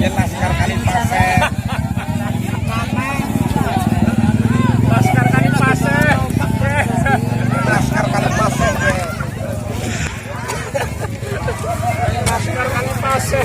Laskar Kalipasir. Laskar Kalipasir. Laskar Kalipasir. Laskar Kalipasir.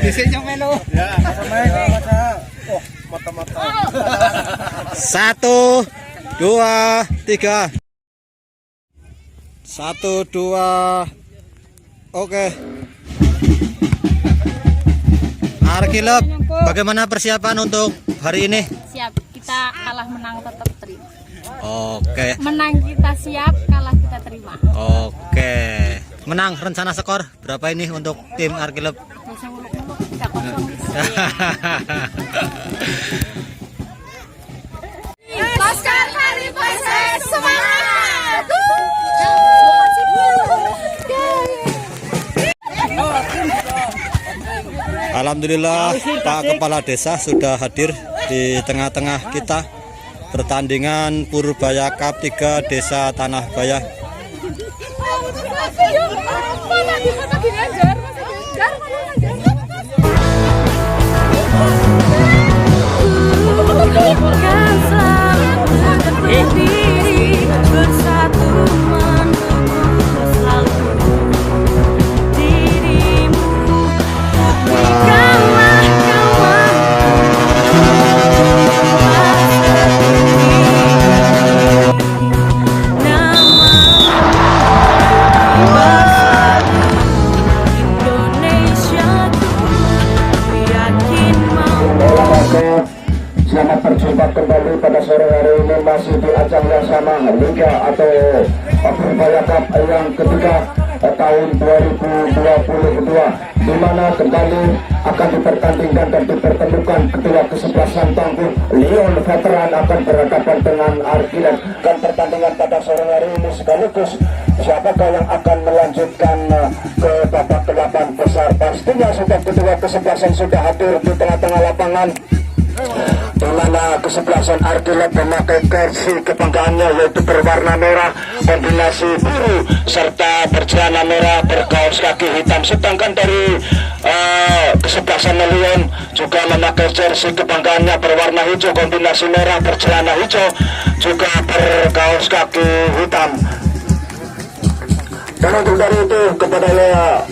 Bisiknya melu. Ya, oh, mata-mata. 1, 2, 3. 1, 2. Oke. Arkilep, bagaimana persiapan untuk hari ini? Siap, kita kalah menang tetap terima. Oke. Menang kita siap, kalah kita terima. Oke. Menang rencana skor berapa ini untuk tim Arkilep? Bisa nguluk-nguluk, kita kosong. Laskar Kalipasir semangat! Alhamdulillah Pak Kepala Desa sudah hadir di tengah-tengah kita. Pertandingan Purbaya Cup 3 Desa Tanah Bayah. Kan selalu berdiri bersatu mendukung selalu dirimu. Bukanlah kawan Selamat berjumpa kembali pada sore hari ini masih di ajang yang sama Liga atau Purbaya Cup yang ketiga tahun 2022, di mana kembali akan dipertandingkan dan dipertemukan kedua kesebelasan tangguh. Lyon Veteran akan berhadapan dengan Arkilep, dan pertandingan pada sore hari ini sekaligus siapakah yang akan melanjutkan ke babak 8 besar. Pastinya sudah kedua kesebelasan sudah hadir di tengah-tengah lapangan, di mana kesebelasan Arkilep memakai jersey kebanggaannya yaitu berwarna merah kombinasi biru serta bercelana merah berkaos kaki hitam, sedangkan dari kesebelasan Lyon juga memakai jersey kebanggaannya berwarna hijau kombinasi merah bercelana hijau juga berkaos kaki hitam. Dan untuk dari itu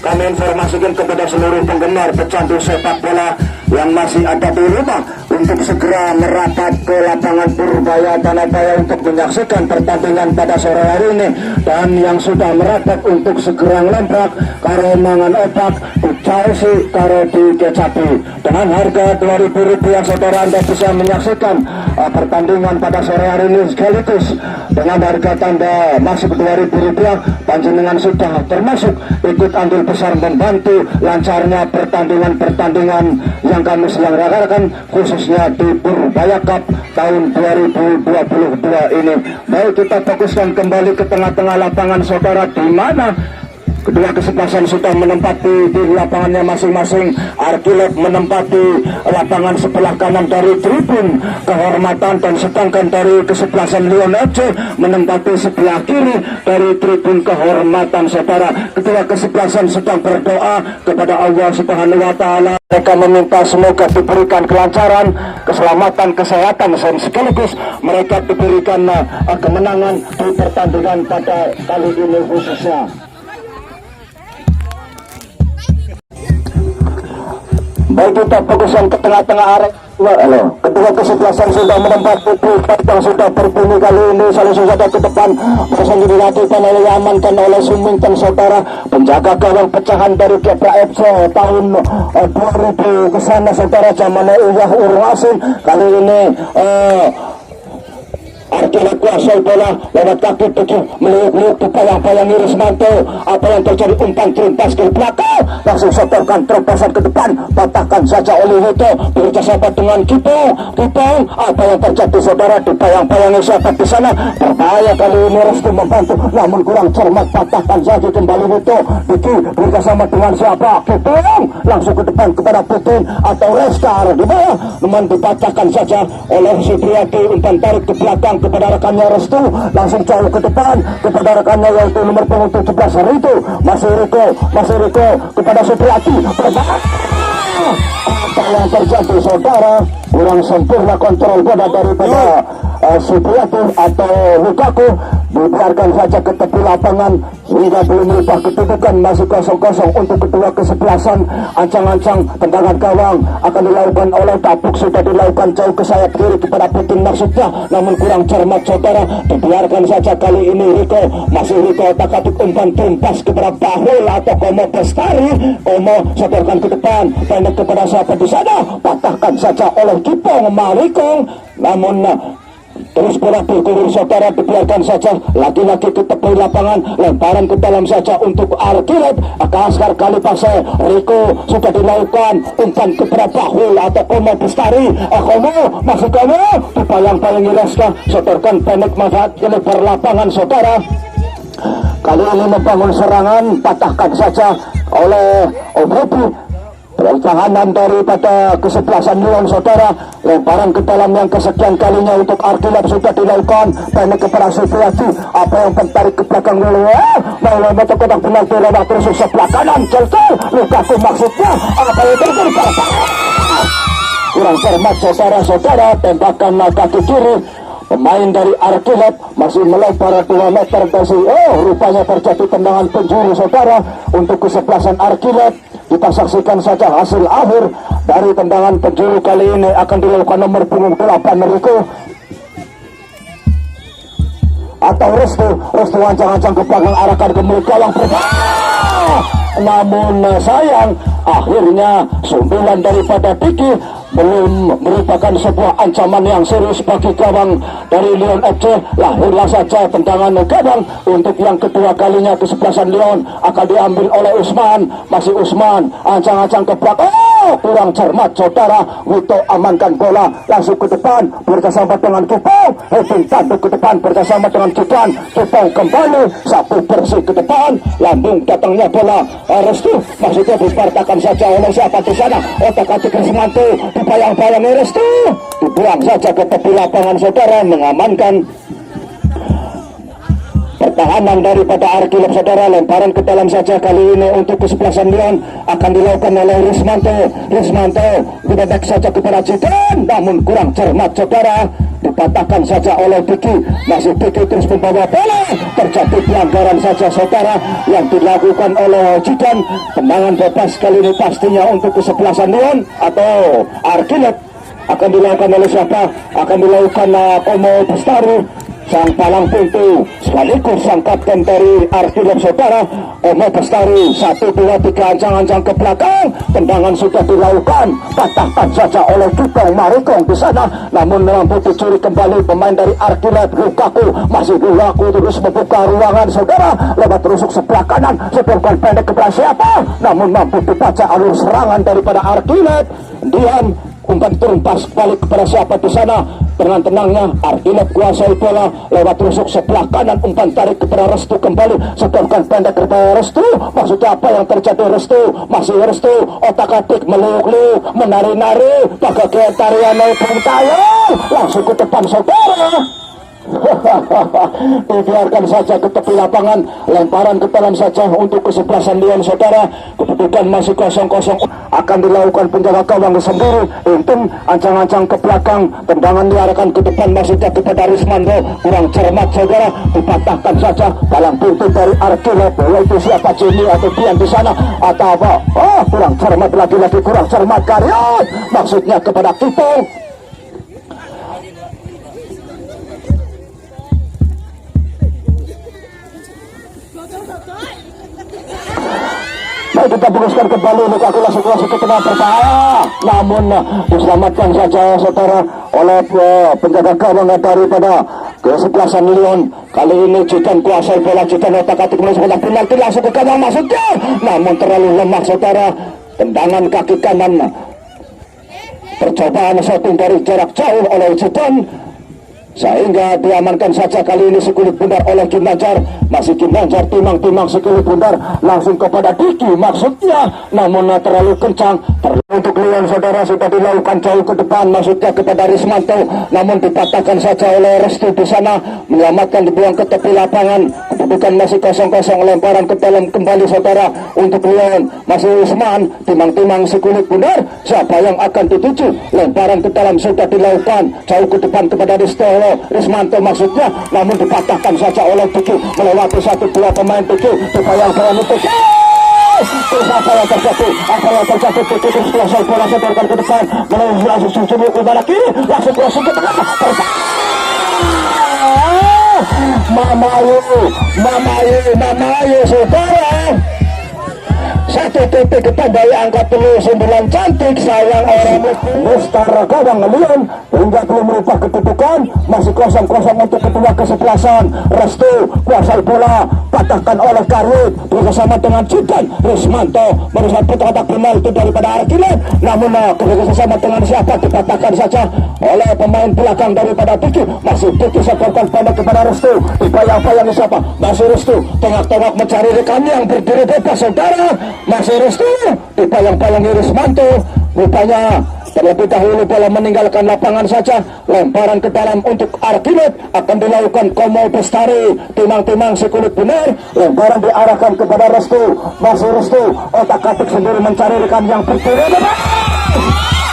kami informasikan kepada seluruh penggemar pecandu sepak bola yang masih ada di rumah untuk segera merapat ke lapangan Purbaya Tanah Bayah untuk menyaksikan pertandingan pada sore hari ini, dan yang sudah merapat untuk segera ngelemprak karo mangan opak Chelsea karo di Kecapi dengan harga Rp2.000 saudara Anda bisa menyaksikan pertandingan pada sore hari ini sekaligus dengan harga tanda masuk Rp2.000. Panjenengan sudah termasuk ikut andil besar membantu lancarnya pertandingan-pertandingan yang kami selenggarakan khususnya di Purbaya Cup tahun 2022 ini. Baik, kita fokuskan kembali ke tengah-tengah lapangan saudara, di mana kedua kesebelasan sudah menempati di lapangannya masing-masing. Arkilet menempati lapangan sebelah kanan dari tribun kehormatan, dan sedangkan dari kesebelasan Lyon FC menempati sebelah kiri dari tribun kehormatan. Saudara, kedua kesebelasan sedang berdoa kepada Allah Subhanahu wa Ta'ala. Mereka meminta semoga diberikan kelancaran, keselamatan, kesehatan, dan sekaligus mereka diberikan kemenangan di pertandingan pada kali ini khususnya. Baik, kita fokusan ke tengah-tengah area. Kedua kesebelasan sudah menempati tempat yang sudah berbunyi kali ini. Salah satu ke depan pesan dilakukan oleh diamankan oleh Sumington. Saudara, penjaga gawang pecahan dari Gebra FC tahun 2000 ke sana. Saudara, zamannya Uwah Urung Asing. Kali ini Arkilet kuasai bola lewat kaki pergi meliuk-liuk ke bayang-bayang Rismanto. Apa yang terjadi, umpan terumpas ke belakang, langsung setorkan terobosan ke depan, patahkan saja oleh Wito, bekerjasama dengan Kipong. Apa yang terjadi saudara di bayang-bayang siapa di sana? Berbahaya kali ini, Restu membantu namun kurang cermat, patahkan saja kembali Wito. Diki bekerjasama dengan siapa? Kipong langsung ke depan kepada Putin atau Reskar di bawah, namun dipatahkan saja oleh Supriyadi. Umpan tarik ke belakang kepada rekannya Restu, langsung jauh ke depan kepada rekannya yaitu nomor punggung 17 itu masih Riko kepada Supriyadi. Apa yang terjadi saudara, kurang sempurna kontrol bola daripada Supriyadi atau Lukaku, dibiarkan saja ke tepi lapangan hingga belum merubah kedudukan, masih 0-0 untuk kedua kesebelasan. Ancang-ancang tendangan gawang akan dilakukan oleh Tapuk, sudah dilakukan jauh ke sayap kiri kepada Putin maksudnya, namun kurang cermat saudara, dibiarkan saja kali ini Riko, masih Riko otak-atik umpan tumpas kepada Bahul atau Komo Bestari. Komo setorkan ke depan, pendek kepada siapa di sana, patahkan saja oleh Kipong Marikong, namun terus bola bergulir saudara, dibiarkan saja lagi-lagi ke tepi lapangan, lemparan ke dalam saja untuk Arkilet. Askar kali pasai Riko sudah dilakukan, umpan kepada Bahul atau Komo Bestari. Komo masuk Komo, dibayang-bayangi Reska, setorkan pendek manfaat ke lebar lapangan saudara. Kali ini membangun serangan, patahkan saja oleh Obredi. Pertahanan daripada kesebelasan Lyon saudara, lemparan ke dalam yang kesekian kalinya untuk Arkilet sudah dilakukan, pendek kepada Supriyadi. Apa yang tertarik ke belakang dulu, mau menutup kotak penalti lewat terus sebelah kanan, Chelsea Lukaku maksudnya. Apa yang terjadi? Kurang cermat saudara-saudara, tembakan kaki kiri pemain dari Arkilet masih melebar 2 meter dari rupanya terjadi tendangan penjuru saudara untuk kesebelasan Arkilet. Kita saksikan saja hasil akhir dari tendangan penjuru kali ini akan dilakukan nomor punggung 8 Riko atau Restu ancang-ancang ke belakang arahkan ke milik gawang berbahaya. Namun sayang, akhirnya sundulan daripada Diki belum merupakan sebuah ancaman yang serius bagi gawang dari Lyon FC. Lahirlah saja tendangan gawang untuk yang kedua kalinya. Kesebelasan Lyon akan diambil oleh Usman, masih Usman ancang-ancang ke belakang, kurang cermat saudara. Wito amankan bola langsung ke depan bersama dengan Kipong, heading tanduk ke depan bersama dengan Kipong kembali satu bersih ke depan, lambung datangnya bola. Restu maksudnya dipartakan saja oleh siapa di sana, otak-atik Rismanto, dibayang-bayangi Restu, dibuang saja ke tepi lapangan saudara, mengamankan pertahanan daripada Arkilet saudara. Lemparan ke dalam saja kali ini untuk kesebelasan Lyon akan dilakukan oleh Rismanto dibebek saja kepada Jidan, namun kurang cermat saudara, dipatahkan saja oleh Diki. Masih Diki terus membawa bola, terjadi pelanggaran saja saudara yang dilakukan oleh Jidan. Tendangan bebas kali ini pastinya untuk kesebelasan Lyon atau Arkilet. Akan dilakukan oleh siapa? Akan dilakukan Komo Bestari, sang palang pintu sekaligus sang kapten dari Arkilet saudara. Komo Bestari 1, 2, 3 ancang-ancang ke belakang, tendangan sudah dilakukan, patahkan saja oleh Kipong Marikong di sana, namun mampu dicuri kembali pemain dari Arkilet. Lukaku masih Lukaku terus membuka ruangan saudara, lewat rusuk sebelah kanan, setorkan pendek kepada siapa, namun mampu dibaca alur serangan daripada Arkilet. Dian umpan turun pas balik kepada siapa di sana, dengan tenangnya Arkilet kuasai bola lewat rusuk sebelah kanan, umpan tarik kepada Restu kembali, setorkan pendek kepada Restu. Maksudnya apa yang terjadi? Restu masih Restu, otak-atik meliuk-liuk, menari-nari, bagai tarian naik tayang langsung ke depan saudara. Dibiarkan saja ke tepi lapangan, lemparan ke dalam saja untuk kesebelasan Lyon saudara. Kedudukan masih 0-0, akan dilakukan penjaga gawang sendiri. Untung ancang-ancang ke belakang, tendangan diarahkan ke depan maksudnya kepada Rismanto, kurang cermat saudara, dipatahkan saja dalam pintu dari Arkilet. Itu siapa, Jimmy atau Dian di sana atau apa? Kurang cermat, lagi-lagi kurang cermat Karyat, maksudnya kepada Kipong. Kita teruskan kembali Lukaku ke tengah berbahaya, namun diselamatkan saja saudara oleh penjaga gawang daripada kesebelasan Lyon. Kali ini Jidan kuasai bola, Jidan otak-atik menuju kotak penalti langsung ke kanan maksudnya, namun terlalu lemah saudara. Tendangan kaki kanan, percobaan shooting dari jarak jauh oleh Jidan sehingga diamankan saja kali ini sekulit bundar oleh Kim Lanjar. Masih Kim Lanjar timang-timang sekulit bundar langsung kepada Diki maksudnya, namun terlalu kencang. Untuk Lyon saudara sudah dilakukan jauh ke depan maksudnya kepada Rismanto, namun dipatahkan saja oleh Restu di sana, menyelamatkan, dibuang ke tepi lapangan. Kedudukan masih 0-0, lemparan ke dalam kembali saudara untuk Lyon. Masih Usman timang-timang sekulit bundar, siapa yang akan dituju? Lemparan ke dalam sudah dilakukan jauh ke depan kepada Rismanto maksudnya, namun dipatahkan saja oleh Diki melewati 1-2 pemain Diki. Upaya-upaya untuk apa yang terjadi? Diki selesai bola setorkan ke depan, langsung sujud ke kiri, langsung crossing ke tengah. Mamayu saudara. Satu titik ketandai angka 9 cantik, sayang orang Mister gawang Lyon hingga belum merubah kedudukan, masih 0-0 untuk kedua kesebelasan. Restu kuasai bola, patahkan oleh Karyat bersama dengan Jidan. Rismanto merusak kotak penalti daripada Arkilet, namun bersama dengan siapa dipatahkan saja oleh pemain belakang daripada Diki. Masih Diki setorkan pendek kepada Restu, upaya-upaya siapa? Masih Restu tengah-tengah mencari rekannya yang berdiri bebas saudara. Masih Restu dipayang-payangi Rismanto, rupanya terlebih dahulu bola meninggalkan lapangan saja. Lemparan ke dalam untuk Arkilet akan dilakukan Komo Bestari, timang-timang sekulit benar. Lemparan diarahkan kepada Restu, masih Restu otak-atik sendiri mencari rekan yang berdiri bebas.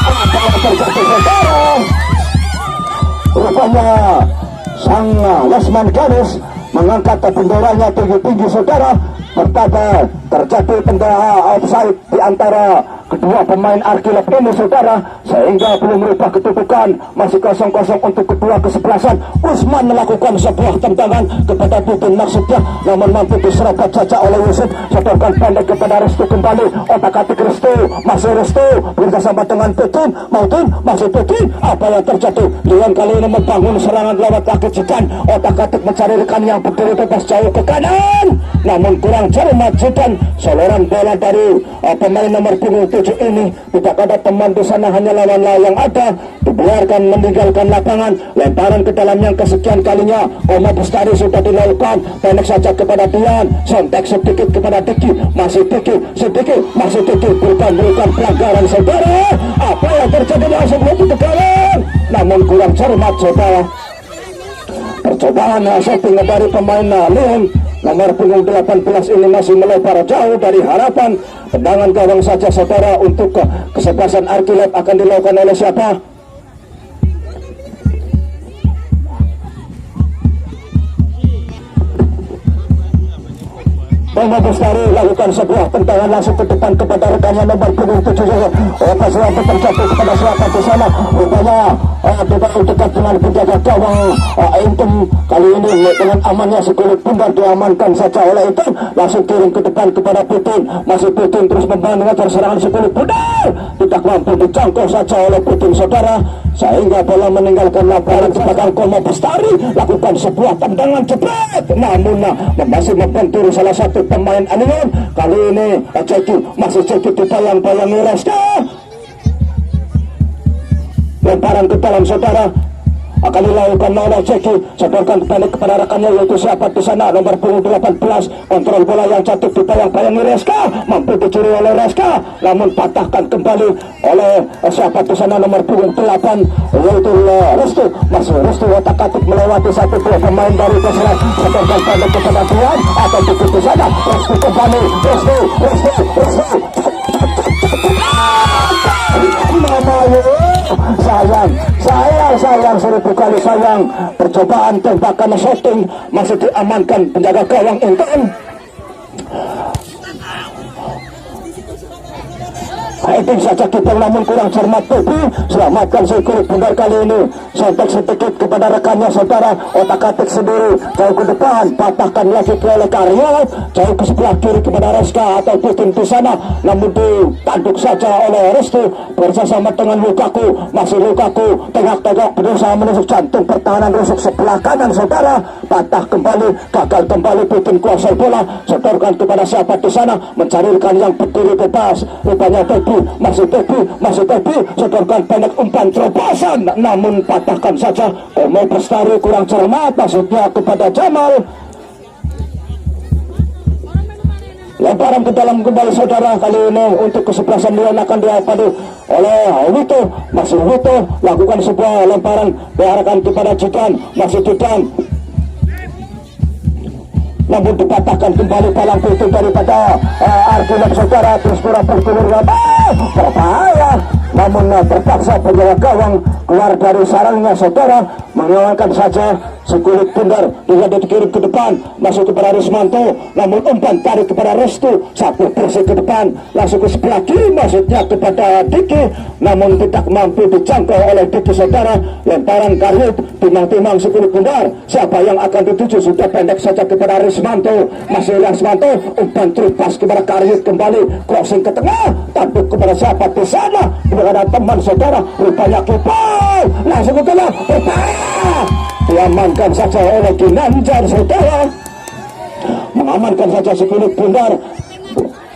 Apa yang terjadi saudara? Rupanya sang Lesman Ganes mengangkat benderanya tinggi-tinggi saudara. Pertama terjadi tendang offside di antara kedua pemain Arkilet ini saudara, sehingga belum merubah kedudukan, masih 0-0 untuk kedua kesebelasan. Usman melakukan sebuah tendangan kepada Dudin maksudnya, namun mampu diserobot saja oleh Yusuf. Setorkan pendek kepada Restu kembali, otak-atik Restu, masih Restu bersama dengan Dudin, masih Dudin. Apa yang terjadi? Lyon kali ini membangun serangan lewat kaki Jidan, otak-atik mencari rekan yang berdiri bebas jauh ke kanan, namun kurang cermat Jidan. Soloran bola dari pemain nomor 7 ini, tidak ada teman di sana, hanya lawan yang ada, dibiarkan meninggalkan lapangan. Lemparan ke dalam yang kesekian kalinya, Komo Bestari sudah dilakukan, pendek saja kepada Dian, sontek sedikit kepada Diki, masih Diki, masih Diki, berikan pelanggaran saudara. Apa yang terjadi langsung lebih ke kanan, namun kurang cermat saudara. Percobaan setting dari pemain Lyon nomor punggung 18 ini masih melebar jauh dari harapan. Tendangan gawang saja saudara untuk kesebelasan Arkilet akan dilakukan oleh siapa? Komo Bestari lakukan sebuah tendangan langsung ke depan kepada rekannya nomor punggung 7. Apa sesuatu terjadi kepada siapa di sana? Rupanya dekat dengan penjaga gawang Intum. Kali ini dengan amannya sekulit bundar diamankan saja oleh Intum, langsung kirim ke depan kepada Putin. Masih Putin terus mengejar serangan sekulit bundar, tidak mampu dijangkau saja oleh Putin saudara, sehingga bola meninggalkan lapangan. Sepakan Komo Bestari lakukan sebuah tendangan jebret, namun masih membentur salah satu pemain Lyon. Kali ini masih Ceki dipayang-payangi Restu. Lemparan ke dalam saudara, akan dilakukan oleh Jeki, sodorkan pendek kepada rekannya yaitu siapa di sana nomor punggung 18, kontrol bola yang cantik dipayang-payangi Reska, mampu dicuri oleh Reska, namun patahkan kembali oleh siapa di sana nomor punggung 8 yaitu Restu, masih Restu otak-atik melewati satu dua pemain dari Pesret, sodorkan pendek kepada Tuan, akan di sana Restu kembali, Restu sayang 1000 kali sayang, percobaan tembakan shooting masih diamankan penjaga gawang Intan. Heading saja kita namun kurang cermat Pepi, selamatkan Sekuri Bundar kali ini, sontek sedikit kepada rekannya saudara, otak-atik sendiri jauh ke depan, patahkan lagi ke oleh Karyo, jauh ke sebelah kiri kepada Reska atau Putin di sana, namun ditanduk saja oleh Restu bersama dengan Lukaku, masih Lukaku tengah-tengah berusaha menusuk jantung pertahanan rusuk sebelah kanan saudara, patah kembali, gagal kembali Putin kuasai bola, setorkan kepada siapa di sana, mencari rekan yang berdiri bebas, rupanya Pepi, masih Pepi, setorkan pendek umpan terobosan, namun patahkan saja. Omo Bestari kurang cermat, maksudnya kepada Jamal. Lemparan ke dalam kembali saudara, kali ini untuk kesebelasan Lyon akan diapadu oleh Wito, masih Wito lakukan sebuah lemparan diarahkan kepada Jidan, masih Jidan, namun dipatahkan kembali palang pintu daripada argumen saudara, terus kurang bergulur berbahaya, namun terpaksa penjaga gawang keluar dari sarangnya saudara, mengamankan saja Sekulit Bundar, juga dikirim ke depan, masuk kepada Rismanto, namun umpan tarik kepada Restu, satu bersih ke depan, langsung ke sebelah kiri, maksudnya kepada Diki, namun tidak mampu dijangkau oleh Diki saudara, lemparan Karyut, timang-timang Sekulit Bundar, siapa yang akan dituju, sudah pendek saja kepada Rismanto, masih Rismanto, umpan terupas kepada Karyut kembali, crossing ke tengah, tanduk kepada siapa di sana, kepada teman saudara, rupanya Kipau, langsung ke tengah, berbahaya, diamankan saja oleh Ginanjar saudara, mengamankan saja Sekulit Bundar,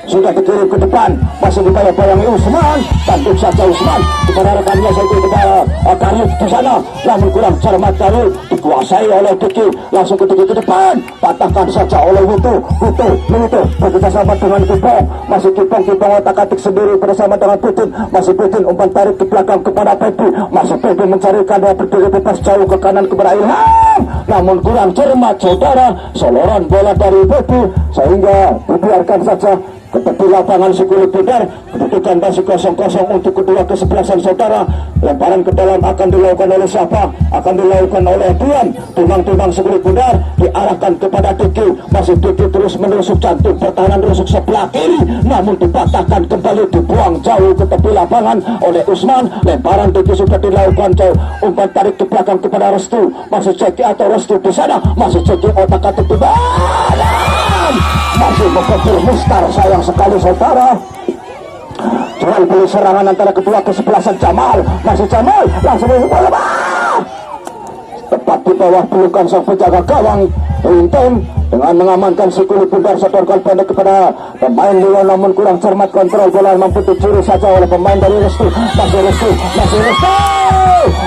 sudah dikirim ke depan, masih dipayang-payangi Usman, tanduk saja Usman kepada rekannya yaitu kepada Karyut di sana, namun kurang cermat Karyut, dikuasai oleh Diki, langsung ke Diki ke depan, patahkan saja oleh Wutu bekerjasama dengan Kipong, masih Kipong otak-atik sendiri bersama dengan Putin, masih Putin umpan tarik ke belakang kepada Pepi, masih Pepi mencarikan yang berdiri bebas jauh ke kanan kepada Ilham, namun kurang cermat saudara, soloran bola dari Pepi sehingga dibiarkan saja ke tepi lapangan Sekulit Bundar, kedudukan masih 0-0 untuk kedua kesebelasan saudara, lemparan ke dalam akan dilakukan oleh siapa? Akan dilakukan oleh Dian, timang-timang Sekulit Bundar diarahkan kepada Diki, masih Diki terus menusuk jantung pertahanan rusuk sebelah kiri, namun dipatahkan kembali, dibuang jauh ke tepi lapangan oleh Usman, lemparan Diki sudah dilakukan jauh, umpan tarik ke belakang kepada Restu, masih Jeki atau Restu di sana, masih Jeki otak-atik di badan, masih berpikir Mustar, sayang sekali saudara, jual beli serangan antara kedua kesebelasan Jamal, masih Jamal langsung bola tepat di bawah pelukan sang penjaga gawang Inten, dengan mengamankan Sekulit Bundar, setorkan pendek kepada pemain Lyon, namun kurang cermat kontrol bola, mampu dicuri saja oleh pemain dari Restu, masih Restu,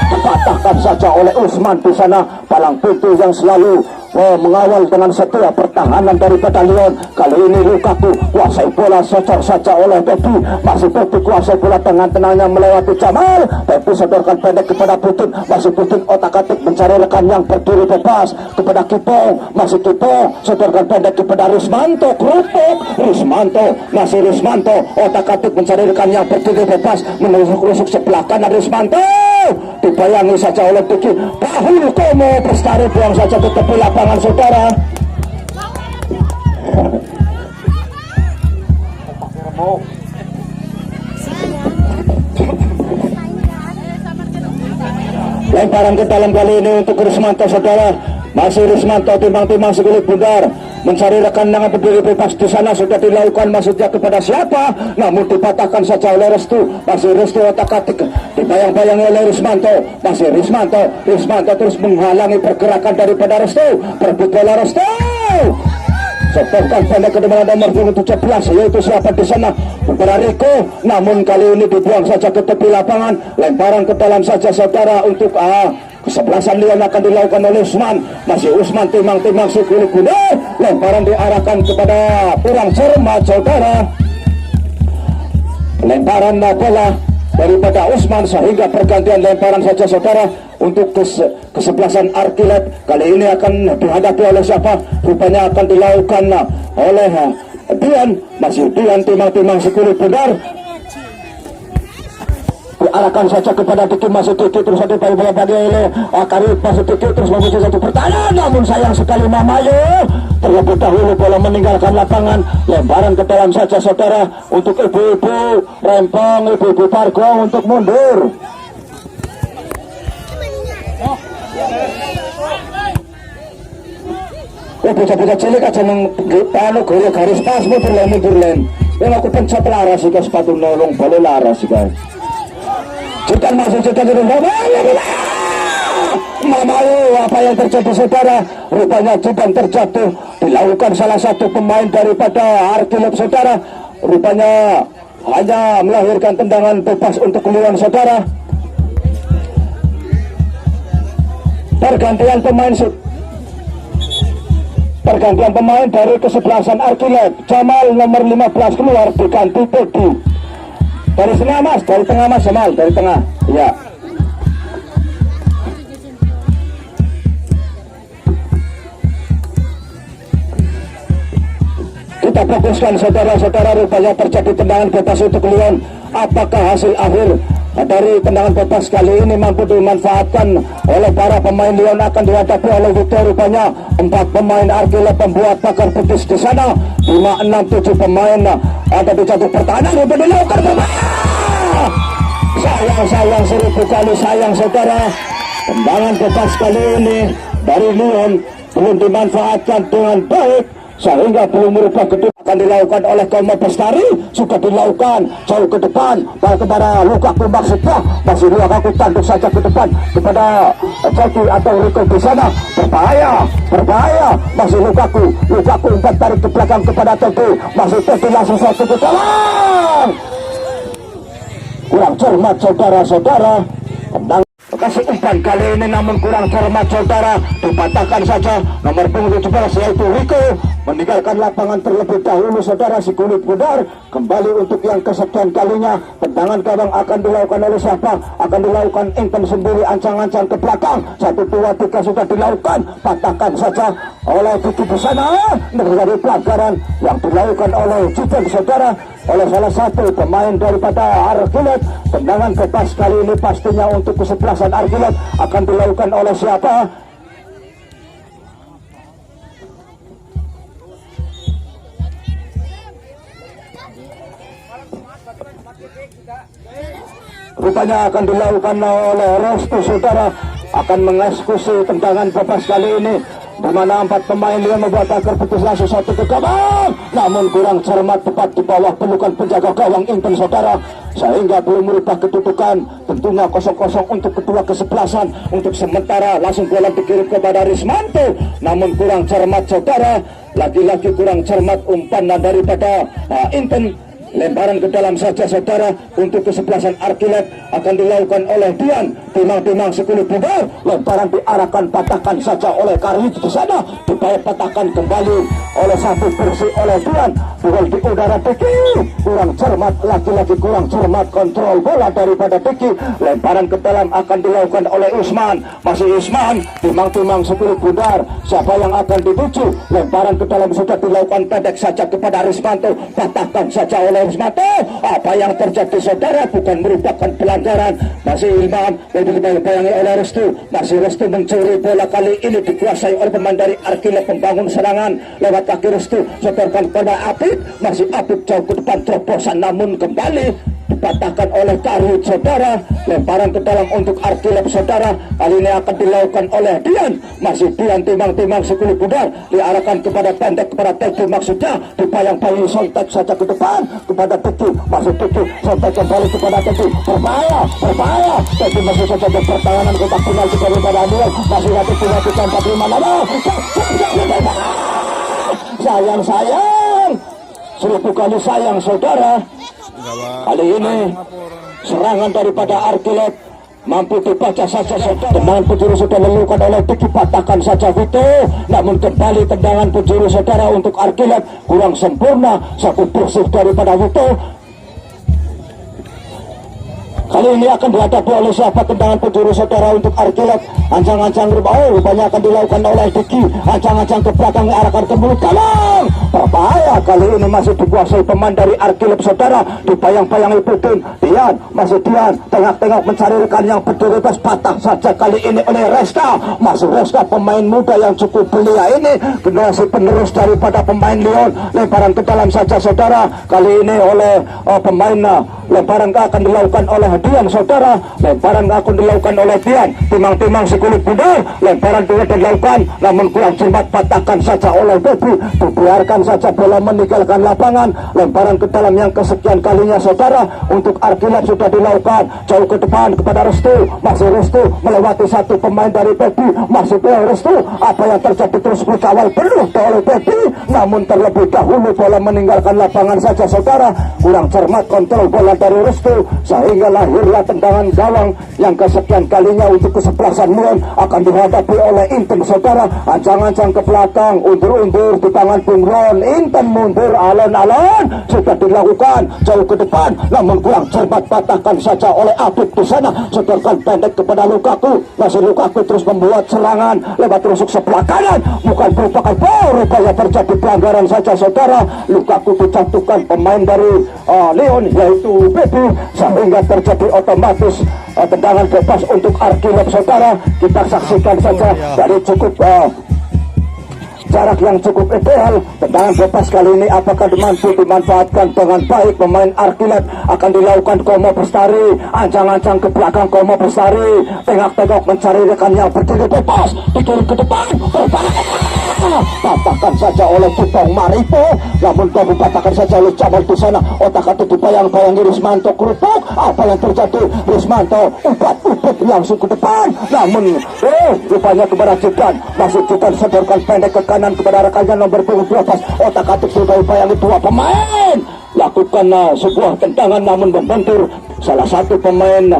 dipatahkan saja oleh Usman di sana, palang pintu yang selalu mengawal dengan setia pertahanan daripada Lyon, kali ini Lukaku kuasai bola, secar saja oleh Pepi, masih Pepi kuasai bola tenang-tenangnya melewati Jamal, Pepi setorkan pendek kepada Putin, masih Putin otak-atik mencari rekan yang berdiri bebas kepada Kipong, masih Kipong setorkan pendek kepada Rismanto, kerupuk Rismanto, masih Rismanto otak-atik mencari rekan yang berdiri bebas, menusuk-rusuk sebelah kanan Rismanto, dibayangi saja oleh Diki, Bahul Komo Bestari buang saja ke tepi lapangan saudara. Lemparan ke dalam kali ini untuk Rismanto saudara, masih Rismanto timang-timang Sekulit Bundar mencari rekan yang berdiri bebas di sana, sudah dilakukan, maksudnya kepada siapa, namun dipatahkan saja oleh Restu, masih Restu otak-atik dibayang-bayangi oleh Rismanto, masih Rismanto terus menghalangi pergerakan daripada Restu, berebut bola Restu, setorkan pendek ke depan nomor 17 yaitu siapa di sana kepada Riko, namun kali ini dibuang saja ke tepi lapangan, lemparan ke dalam saja saudara untuk Kesebelasan Leon akan dilakukan oleh Usman. Masih Usman timang-timang si kulit kuda. Lemparan diarahkan kepada kurang cermat saudara. Lemparan bola daripada Usman sehingga pergantian lemparan saja saudara untuk kesebelasan Arkilet. Kali ini akan dihadapi oleh siapa? Rupanya akan dilakukan oleh Dian. Masih Dian timang-timang si kulit benar. Diarahkan saja kepada Diki, masih Diki terus satu bola bagi oleh Karib, masih Diki terus memuji satu pertanyaan, namun sayang sekali Mamayo terlebih dahulu bola meninggalkan lapangan. Lemparan ke dalam saja saudara untuk ibu-ibu Rempong, ibu-ibu Pargo untuk mundur. Bocah-bocah cilik aja panu gaya garis pas mundur len. Yang aku pencet laras sih sepatu nolong boleh laras sih guys. Jutan masuk jutan Mamayo, apa yang terjadi saudara? Rupanya Jutan terjatuh, dilakukan salah satu pemain daripada Arkilet saudara. Rupanya hanya melahirkan tendangan bebas untuk keluar saudara. Pergantian pemain dari kesebelasan Arkilet. Jamal nomor 15 keluar diganti Teddy. Dari tengah mas, dari tengah mas Jamal, dari tengah. Ya. Kita fokuskan saudara-saudara, rupanya terjadi tendangan bebas untuk Leon. Apakah hasil akhir dari tendangan bebas kali ini mampu dimanfaatkan oleh para pemain Leon? Akan dihadapi oleh Victor. Rupanya 4 pemain Arkilet pembuat pagar betis di sana. 5, 6, 7 pemain ada di satu pertahanan. Rupanya dilakukan sayang 1000 kali sayang saudara. Tendangan bebas kali ini dari Leon belum dimanfaatkan dengan baik sehingga belum merubah kedua. Akan dilakukan oleh kaum Bestari, sudah dilakukan jauh ke depan kepada Lukaku, maksudnya masih Lukaku tanduk saja ke depan kepada Jaki atau Rico di sana. Berbahaya masih Lukaku umpat tarik ke belakang kepada Teddy, masih Teddy langsung satu ke dalam. Kurang cermat saudara-saudara. Kasih umpan kali ini namun kurang cermat saudara. Dipatahkan saja nomor punggung 17 yaitu Rico. Meninggalkan lapangan terlebih dahulu saudara. Si kulit pudar kembali untuk yang kesekian kalinya. Tendangan gawang akan dilakukan oleh siapa? Akan dilakukan Inten sendiri, ancang-ancang ke belakang. 1, 2, 3 sudah dilakukan. Patahkan saja oleh Diki di sana. Terjadi pelanggaran yang dilakukan oleh Juven saudara, oleh salah satu pemain daripada Arkilet. Tendangan bebas kali ini pastinya untuk kesebelasan Arkilet akan dilakukan oleh siapa? Rupanya akan dilakukan oleh Restu saudara, akan mengeksekusi tendangan bebas kali ini, di mana 4 pemain Leon membuat pagar betis langsung satu ke gawang, namun kurang cermat tepat di bawah pelukan penjaga gawang Inten saudara, sehingga belum merubah kedudukan. Tentunya 0-0 untuk kedua kesebelasan. Untuk sementara langsung bola dikirim kepada Rismanto, namun kurang cermat saudara, lagi-lagi kurang cermat umpan daripada Inten. Lemparan ke dalam saja saudara untuk kesebelasan Arkilet akan dilakukan oleh Dian. Timang-timang sekulit bubar. Lemparan diarahkan, patahkan saja oleh Karij di sana. Dibayar patahkan kembali oleh satu bersih oleh Dian. Duel di udara Diki. Kurang cermat, lagi-lagi kurang cermat kontrol bola daripada Diki. Lemparan ke dalam akan dilakukan oleh Usman. Masih Usman. Timang-timang sekulit bubar. Siapa yang akan dituju? Lemparan ke dalam sudah dilakukan pendek saja kepada Rismanto. Patahkan saja oleh Rismanto. Apa yang terjadi saudara? Bukan merupakan pelanggaran. Masih Ilman dibayangi oleh Restu. Masih Restu mencuri bola, kali ini dikuasai oleh pemain dari Arkilet membangun serangan lewat kaki Restu. Setorkan pada Apip. Masih Apip jauh ke depan terobosan, namun kembali dipatahkan oleh Karut saudara. Lemparan ke dalam untuk Arkilet saudara, kali ini akan dilakukan oleh Dian. Masih Dian timang-timang sekulit pudar, diarahkan kepada pendek kepada Teddy, maksudnya dibayang-bayang sontek saja ke depan kepada Teddy. Masih Teddy sontek kembali kepada Teddy. Berbahaya Teddy masih saja pertahanan kotak penalti daripada Daniel. Masih satu penalti 45 nama. Sayang 1000 kali sayang saudara. Kali ini serangan daripada Arkilet mampu dibaca saja saudara. Tendangan penjuru sudah dilakukan oleh Diki, patahkan saja Vito, namun kembali tendangan penjuru saudara untuk Arkilat kurang sempurna, satu bersih daripada Vito. Kali ini akan dihadapi oleh siapa tendangan penjuru saudara untuk Arkilat. Ancang-ancang rupanya akan dilakukan oleh Diki. Ancang-ancang ke belakang arahkan ke mulut gawang. Berbahaya, kali ini masih dikuasai pemain dari Arkilat saudara. Dipayang-payangi Putin. Dian, masih Dian. Tengok-tengok mencari rekan yang berdiritas, patah saja kali ini oleh Reska. Masih Reska, pemain muda yang cukup belia ini. Generasi penerus daripada pemain Lyon. Lemparan ke dalam saja saudara. Kali ini oleh pemain lemparan akan dilakukan oleh Dian saudara. Lemparan akan dilakukan oleh Dian. Timang-timang sekulit bundar. Lemparan juga dilakukan, namun kurang cermat, patahkan saja oleh Debbie. Dibiarkan saja bola meninggalkan lapangan. Lemparan ke dalam yang kesekian kalinya saudara untuk Arkilat sudah dilakukan. Jauh ke depan kepada Restu. Masih Restu melewati satu pemain dari Debbie. Masih Restu. Apa yang terjadi terus dikawal penuh oleh Debbie, namun terlebih dahulu bola meninggalkan lapangan saja saudara. Kurang cermat kontrol bola dari Restu sehingga lahirlah tendangan gawang yang kesekian kalinya untuk kesebelasan Lyon. Akan dihadapi oleh Inten saudara. Ancang-ancang ke belakang, undur-undur di tangan Bung Ron. Inten mundur, alon-alon sudah dilakukan, jauh ke depan, namun kurang cermat, patahkan saja oleh Abid di sana. Setorkan pendek kepada Lukaku. Masih Lukaku terus membuat serangan lewat rusuk sebelah kanan, bukan merupakan rupanya terjadi pelanggaran saja saudara. Lukaku dijatuhkan pemain dari Lyon yaitu Baby, sehingga terjadi otomatis tendangan bebas untuk Arkilat saudara. Kita saksikan saja dari cukup jarak yang cukup ideal. Tendangan bebas kali ini apakah mampu dimanfaatkan dengan baik pemain Arkilat? Akan dilakukan Komo Bestari. Ancang-ancang ke belakang Komo Bestari. Tengok-tengok mencari rekan yang berdiri bebas. Dikirim ke depan. Patahkan saja oleh Cipong Maripo, namun kau patahkan saja oleh Jamal di sana. Otak-atik dipayang-payangi Rismanto kerupuk. Apa yang terjadi? Rismanto ubat-ubat langsung ke depan, namun rupanya kepada Jidan. Masih Jidan sedorkan pendek ke kanan kepada rekannya nomor 12. Otak-atik sudah upayangi dua pemain. Lakukan sebuah tendangan namun membentur salah satu pemain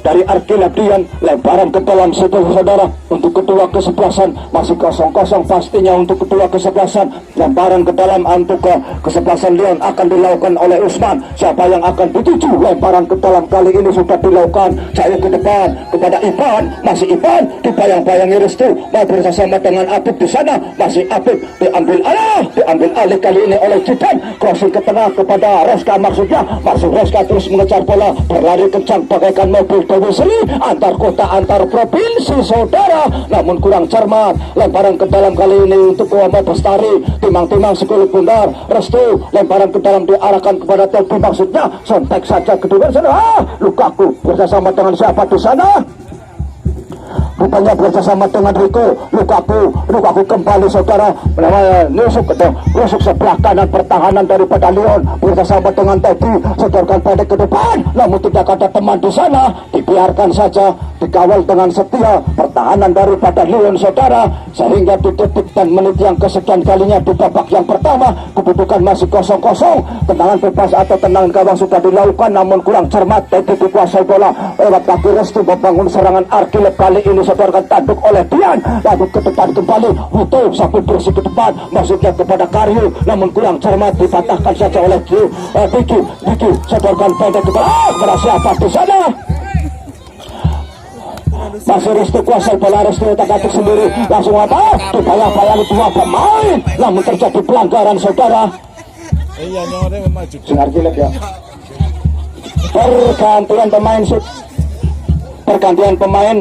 dari Arkilat. Dian, lemparan ke dalam saudara untuk kedua kesebelasan. Masih 0-0 pastinya untuk kedua kesebelasan. Lemparan ke dalam untuk kesebelasan Lyon akan dilakukan oleh Usman. Siapa yang akan dituju? Lemparan ke dalam kali ini sudah dilakukan, jauh ke depan kepada Ivan. Masih Ivan dipayang-payangi Restu, mau bersama dengan Abid di sana. Masih Abid diambil alih kali ini oleh Jidan. Crossing ke tengah kepada Reska, maksudnya masuk Reska terus mengejar bola, berlari kencang bagaikan mobil domisili antar kota antar provinsi saudara, namun kurang cermat. Lemparan ke dalam kali ini untuk Komo Bestari. Timang-timang sekulit bundar. Restu lemparan ke dalam diarahkan kepada Tobi, maksudnya sontek saja kedua sana. Lukaku bersama dengan siapa di sana? Rupanya bersama dengan Rico. Lukaku kembali saudara, nusuk sebelah kanan pertahanan daripada Lyon bersama dengan Teddy. Sedorkan pendek ke depan, namun tidak ada teman di sana. Dibiarkan saja, dikawal dengan setia pertahanan daripada Lyon saudara, sehingga di detik dan menit yang kesekian kalinya di babak yang pertama kedudukan masih 0-0. Tendangan bebas atau tendangan gawang sudah dilakukan, namun kurang cermat. Teddy dikuasai bola lewat kaki Restu membangun serangan Arkilat. Kali ini sedorkan tanduk oleh Dian, lalu ke depan kembali Huto sampai bersih ke depan, maksudnya kepada Karyu, namun kurang cermat, dipatahkan saja oleh Diki. Sedorkan pendek kepada siapa di sana? Masih Restu kuasai bola. Restu otak-atik sendiri, langsung apa? Dipayang-payangi dua pemain, namun terjadi pelanggaran saudara. Arkilat ya. Pergantian pemain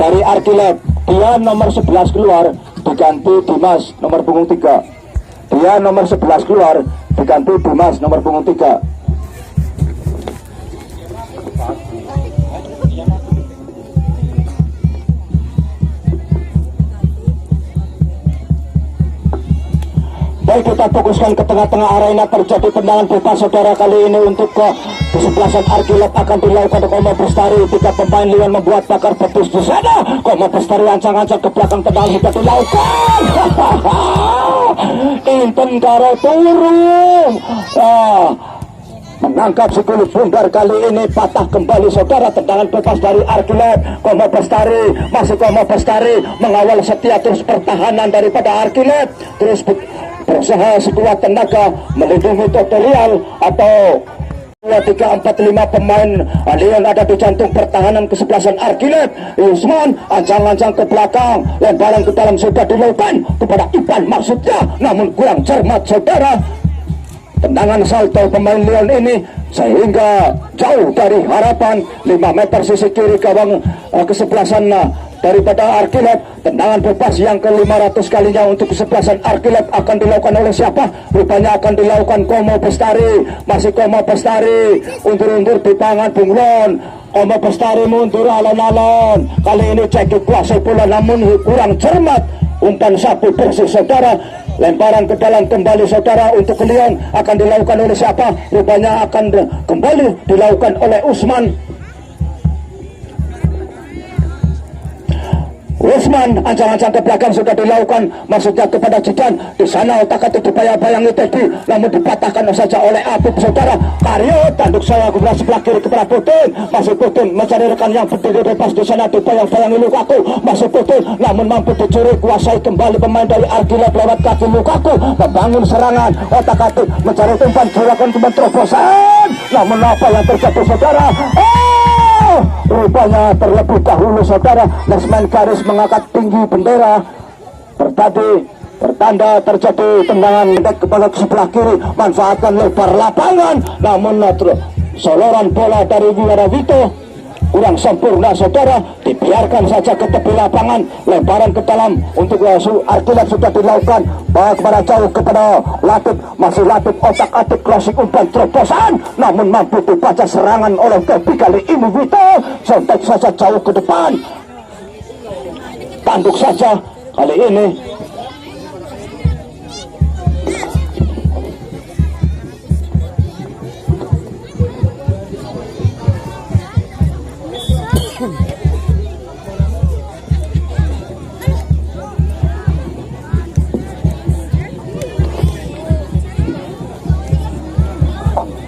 dari Arkilat. Dia nomor 11 keluar, diganti Dimas nomor punggung 3. Dia nomor 11 keluar, diganti Dimas nomor punggung 3. Baik, kita fokuskan ke tengah-tengah arena. Terjadi tendangan bebas saudara kali ini untuk kesebelasan Arkilat akan dilakukan Komo Bestari. 3 pemain Lyon membuat bakar betis di sana. Komo Bestari ancang-ancang ke belakang, tendangan sudah dilakukan. Inten karo turun. menangkap si kulit bundar. Kali ini patah kembali saudara, tendangan bebas dari Arkilet. Komo Bestari, masih Komo Bestari mengawal setia terus pertahanan daripada Arkilet, terus berusaha sekuat tenaga melindungi tutorial atau 2, 3, 4, 5 pemain Leon ada di jantung pertahanan kesebelasan Arkilet. Usman ancang-ancang ke belakang, lemparan ke dalam sudah dilakukan kepada Ipan maksudnya, namun kurang cermat saudara. Tendangan salto pemain Leon ini sehingga jauh dari harapan. 5 meter sisi kiri gawang kesebelasan daripada Arkilet. Tendangan bebas yang ke-500 kalinya untuk kesebelasan Arkilet akan dilakukan oleh siapa? Rupanya akan dilakukan Komo Bestari. Masih Komo Bestari, undur-undur di tangan Bunglon. Komo Bestari mundur alon-alon. Kali ini cekik kuasai pula namun kurang cermat. Umpan sapu bersih saudara. Lemparan ke dalam kembali saudara untuk Leon akan dilakukan oleh siapa? Rupanya akan kembali dilakukan oleh Usman. Usman ancang-ancang ke belakang sudah dilakukan, maksudnya kepada Jidan. Di sana otak-atik dibayang-bayangi tadi, namun dipatahkan saja oleh Apip saudara. Karyo tanduk saya ke sebelah kiri kepada Putin. Masih Putin mencari rekan yang berdiri bebas di sana, dibayang-bayangi Lukaku. Masih Putin namun mampu dicuri, kuasai kembali pemain dari Arkilet lewat kaki Lukaku, membangun serangan otak-atik mencari umpan, dilakukan umpan terobosan. Namun apa yang terjadi saudara? Rupanya terlebih dahulu saudara, Lesman Garis mengangkat tinggi bendera. Pertanda terjadi tendangan kepada sebelah kiri, manfaatkan lebar lapangan, namun soloran bola dari Wiarawito kurang sempurna saudara, dibiarkan saja ke tepi lapangan. Lemparan ke dalam untuk Arkilet sudah dilakukan, bawa kepada jauh kepada Latif. Masih Latif otak-atik klasik umpan terobosan, namun mampu dibaca serangan oleh Gabi. Kali ini Wito sontek saja jauh ke depan, tanduk saja kali ini.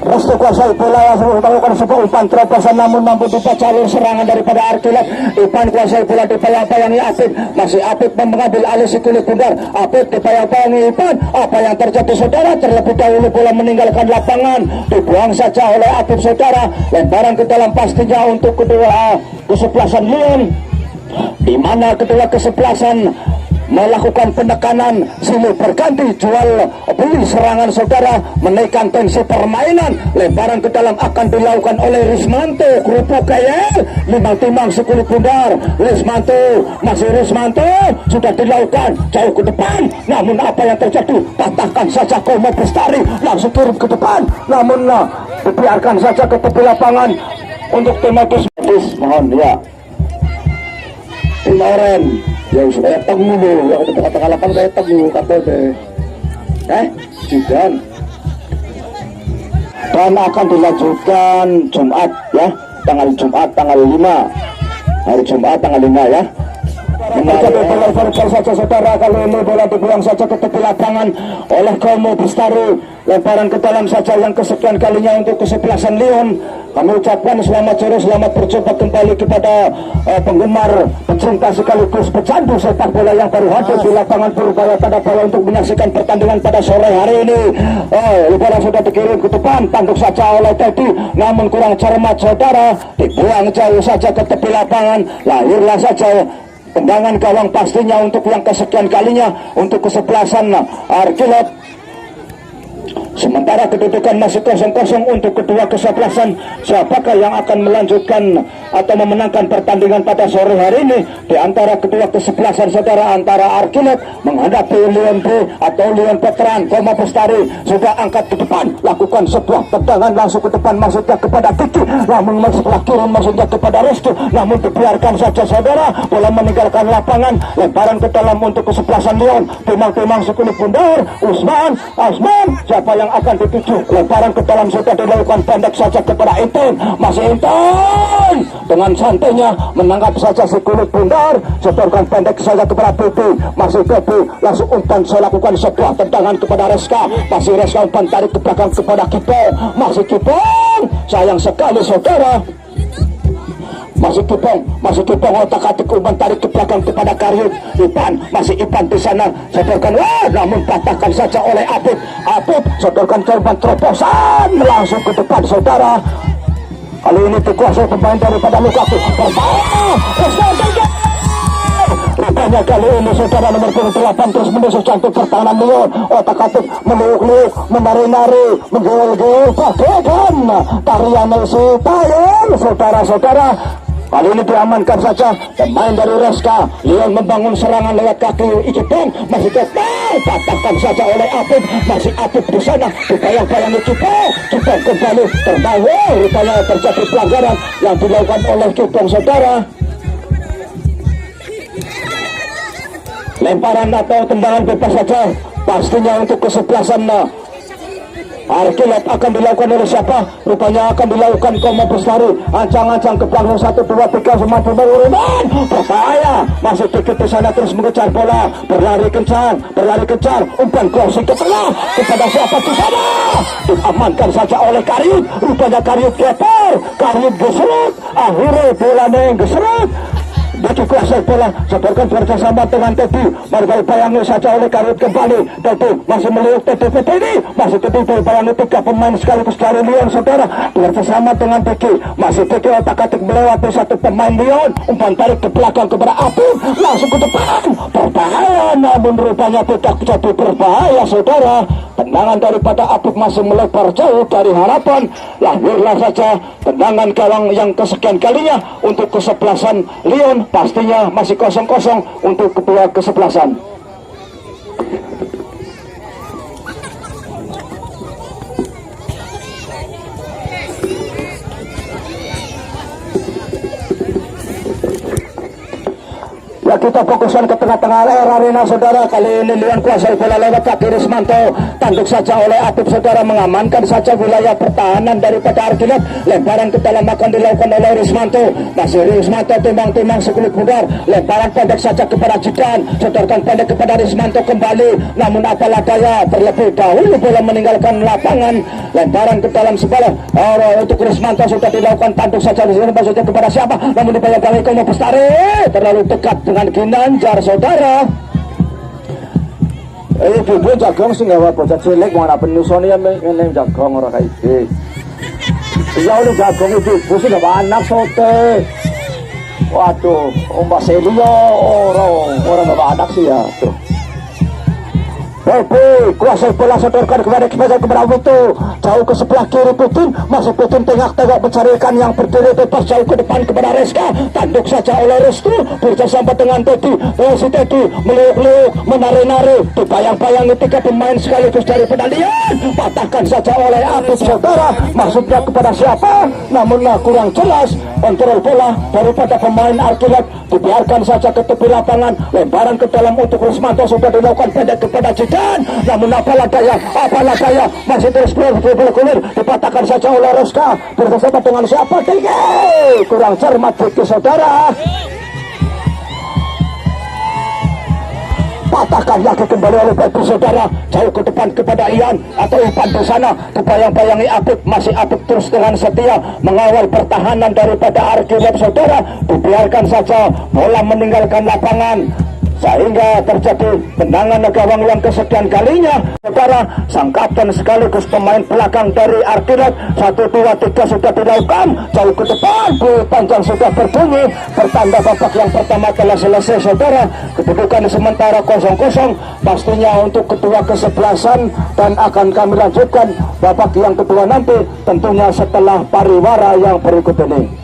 Restu kuasai bola yang melakukan sebuah umpan terobosan, namun mampu dibaca alur serangan daripada Arkilet. Ipan kuasai bola dibayang-bayangi Apip. Masih Apip mengambil alih si kulit bundar. Apip dibayang-bayangi Ipan. Apa yang terjadi saudara? Terlebih dahulu bola meninggalkan lapangan, dibuang saja oleh Apip saudara. Lemparan ke dalam pastinya untuk kedua kesebelasan Leon, di mana kedua kesebelasan melakukan penekanan silih berganti jual beli serangan saudara, menaikkan tensi permainan. Lemparan ke dalam akan dilakukan oleh Rismanto, kerupuk KL, 5 timang sekulit bundar. Masih Rismanto sudah dilakukan jauh ke depan, namun apa yang terjadi? Patahkan saja Komo Bestari, langsung kirim ke depan, namun dibiarkan saja ke tepi lapangan untuk Timotius. Mohon ya Timoren yang sudah temu dulu, yang udah kata lapangan saya temu kata deh, Jidan. Dan akan dilanjutkan Jumat ya, Jumat tanggal 5, hari Jumat tanggal 5 ya. Menjadi bola vertikal saja saudara, kali ini bola dibuang saja ke tepi lapangan oleh Komo Bestari. Lemparan ke dalam saja yang kesekian kalinya untuk kesebelasan Leon. Kami ucapkan selamat sore, selamat berjumpa kembali kepada penggemar, pecinta sekaligus pecandu sepak bola yang baru hadir di lapangan Purbaya Tadabala untuk menyaksikan pertandingan pada sore hari ini. Bola sudah dikirim ke depan, tanduk saja oleh Teddy, namun kurang cermat saudara, dibuang jauh saja ke tepi lapangan. Lahirlah saja tendangan gawang pastinya untuk yang kesekian kalinya untuk kesebelasan Arkilet. Sementara kedudukan masih 0-0 untuk kedua kesebelasan. Siapakah yang akan melanjutkan atau memenangkan pertandingan pada sore hari ini di antara kedua kesebelasan saudara, antara Arkilet menghadapi Leon B atau Leon Veteran. Komo Bestari sudah angkat ke depan, lakukan sebuah tendangan langsung ke depan, maksudnya kepada Kiki, namun sebelah kiri maksudnya kepada Restu, namun dibiarkan saja saudara, bola meninggalkan lapangan. Lemparan ke dalam untuk kesebelasan Leon, timang-timang sekulit bundar. Usman, siapa yang yang akan dituju. Lemparan ke dalam sudah dilakukan pendek saja kepada Inten. Masih Inten dengan santainya menangkap saja si kulit bundar. Setorkan pendek saja kepada Bibi. Masih Bibi langsung umpan saya lakukan sebuah tendangan kepada Reska. Masih Reska umpan tarik ke belakang kepada Kipong. Masih Kipong, sayang sekali saudara. Masih Kipong otak-atik umpan tarik ke belakang kepada Karyut. Masih Ipan di sana sodorkan, namun patahkan saja oleh Apip. Sodorkan ke umpan terobosan langsung ke depan saudara. Kali ini dikuasai pemain daripada Lukaku. Rupanya kali ini saudara nomor 28 terus menusuk jantung pertahanan Leon. Otak-atik meliuk-liuk, menari-nari, menggol-gol, bagaikan tarian si tayang saudara-saudara. Kali ini diamankan saja pemain dari Reska. Leon membangun serangan lewat kaki Ikipong. Masih Kipong, patahkan saja oleh Apip. Masih Apip di sana, dibayang-bayangi Kipong. Kipong kembali terbangun. Rupanya terjadi pelanggaran yang dilakukan oleh Kipong saudara. Lemparan atau tendangan bebas saja pastinya untuk kesebelasan Arkilat akan dilakukan oleh siapa? Rupanya akan dilakukan Koma Bestari. Ancang-ancang ke belakang 1, 2, 3 semakin berurutan. Berbahaya. Masih dikit di sana terus mengejar bola. Berlari kencang. Umpan crossing ke tengah. Kepada siapa di sana? Diamankan saja oleh Karyut. Rupanya Karyut keper. Karyut geserut. Akhirnya bola geserut. Dikuasai bola, sodorkan bersama dengan Teddy. Bayangi saja oleh Karyut kembali. Teddy masih meliuk Teddy ini. Masih Teddy bayangi 3 pemain sekaligus dari Leon saudara. Bersama dengan Teddy. Masih Teddy otak-atik melewati 1 pemain Leon. Umpan tarik ke belakang kepada Apip. Langsung ke depan. Berbahaya, namun rupanya tidak jadi berbahaya saudara. Tendangan daripada Apip masih melebar jauh dari harapan. Lahirlah saja tendangan gawang yang kesekian kalinya untuk kesebelasan Leon. Pastinya masih 0-0 untuk kedua kesebelasan. Ya, kita fokuskan ke tengah-tengah arena saudara. Kali ini Leon kuasai bola lewat kaki Rismanto. Tanduk saja oleh Apip saudara, mengamankan saja wilayah pertahanan daripada Arkilat. Lemparan ke dalam akan dilakukan oleh Rismanto. Masih Rismanto timbang-timbang sekulit bundar. Lemparan pendek saja kepada Jidan. Sodorkan pendek kepada Rismanto kembali. Namun apalah daya, terlebih dahulu bola meninggalkan lapangan. Lemparan ke dalam sebelah untuk Rismanto sudah dilakukan. Tanduk saja di sini maksudnya kepada siapa? Namun dibayangkan Koma Bestari terlalu dekat dengan Ginanjar saudara. Ibu jagung sih nggak bocah cilik mana penyusun ya ini jagung orang kayak ini. Iya udah jagung ibu sih nggak anak sote. Waduh, Mbak Selio orang nggak anak sih ya. Tuh. Baik, kuasai bola sodorkan kepada Wito. Jauh ke sebelah kiri Putin. Masih Putin tengah-tengah mencarikan yang berdiri bebas jauh ke depan kepada Reska. Tanduk saja oleh Restu. Bersama dengan Teddy. Si Teddy meliuk-liuk, menari-nari. Dibayang-bayangi 3 pemain sekaligus dari Leon. Patahkan saja oleh Apip saudara. Maksudnya kepada siapa? Namun kurang jelas. Kontrol bola daripada pemain Arkilat. Dibiarkan saja ke tepi lapangan. Lemparan ke dalam untuk Rismanto sudah dilakukan pendek kepada Jidan. Namun apalah daya masih terus bergulir. Dipatahkan saja oleh Reska. Bersama dengan siapa? Tinggi. Kurang cermat Vicky saudara. Patahkan lagi kembali oleh Baby saudara. Jauh ke depan kepada Ian atau Ipan di sana. Kebayang-bayangi Apip. Masih Apip terus dengan setia mengawal pertahanan daripada Arkilat saudara. Dibiarkan saja bola meninggalkan lapangan sehingga terjadi tendangan gawang yang kesekian kalinya saudara. Sang kapten sekaligus pemain belakang dari Arkilat 1, 2, 3 sudah dilakukan. Jauh ke depan, panjang sudah berbunyi. Pertanda babak yang pertama telah selesai saudara. Kedudukan sementara 0-0 pastinya untuk kedua kesebelasan. Dan akan kami lanjutkan babak yang kedua nanti tentunya setelah pariwara yang berikut ini.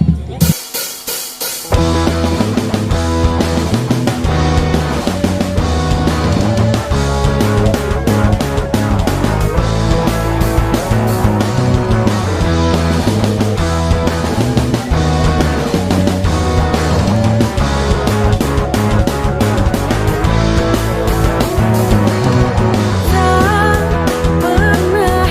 Tak pernah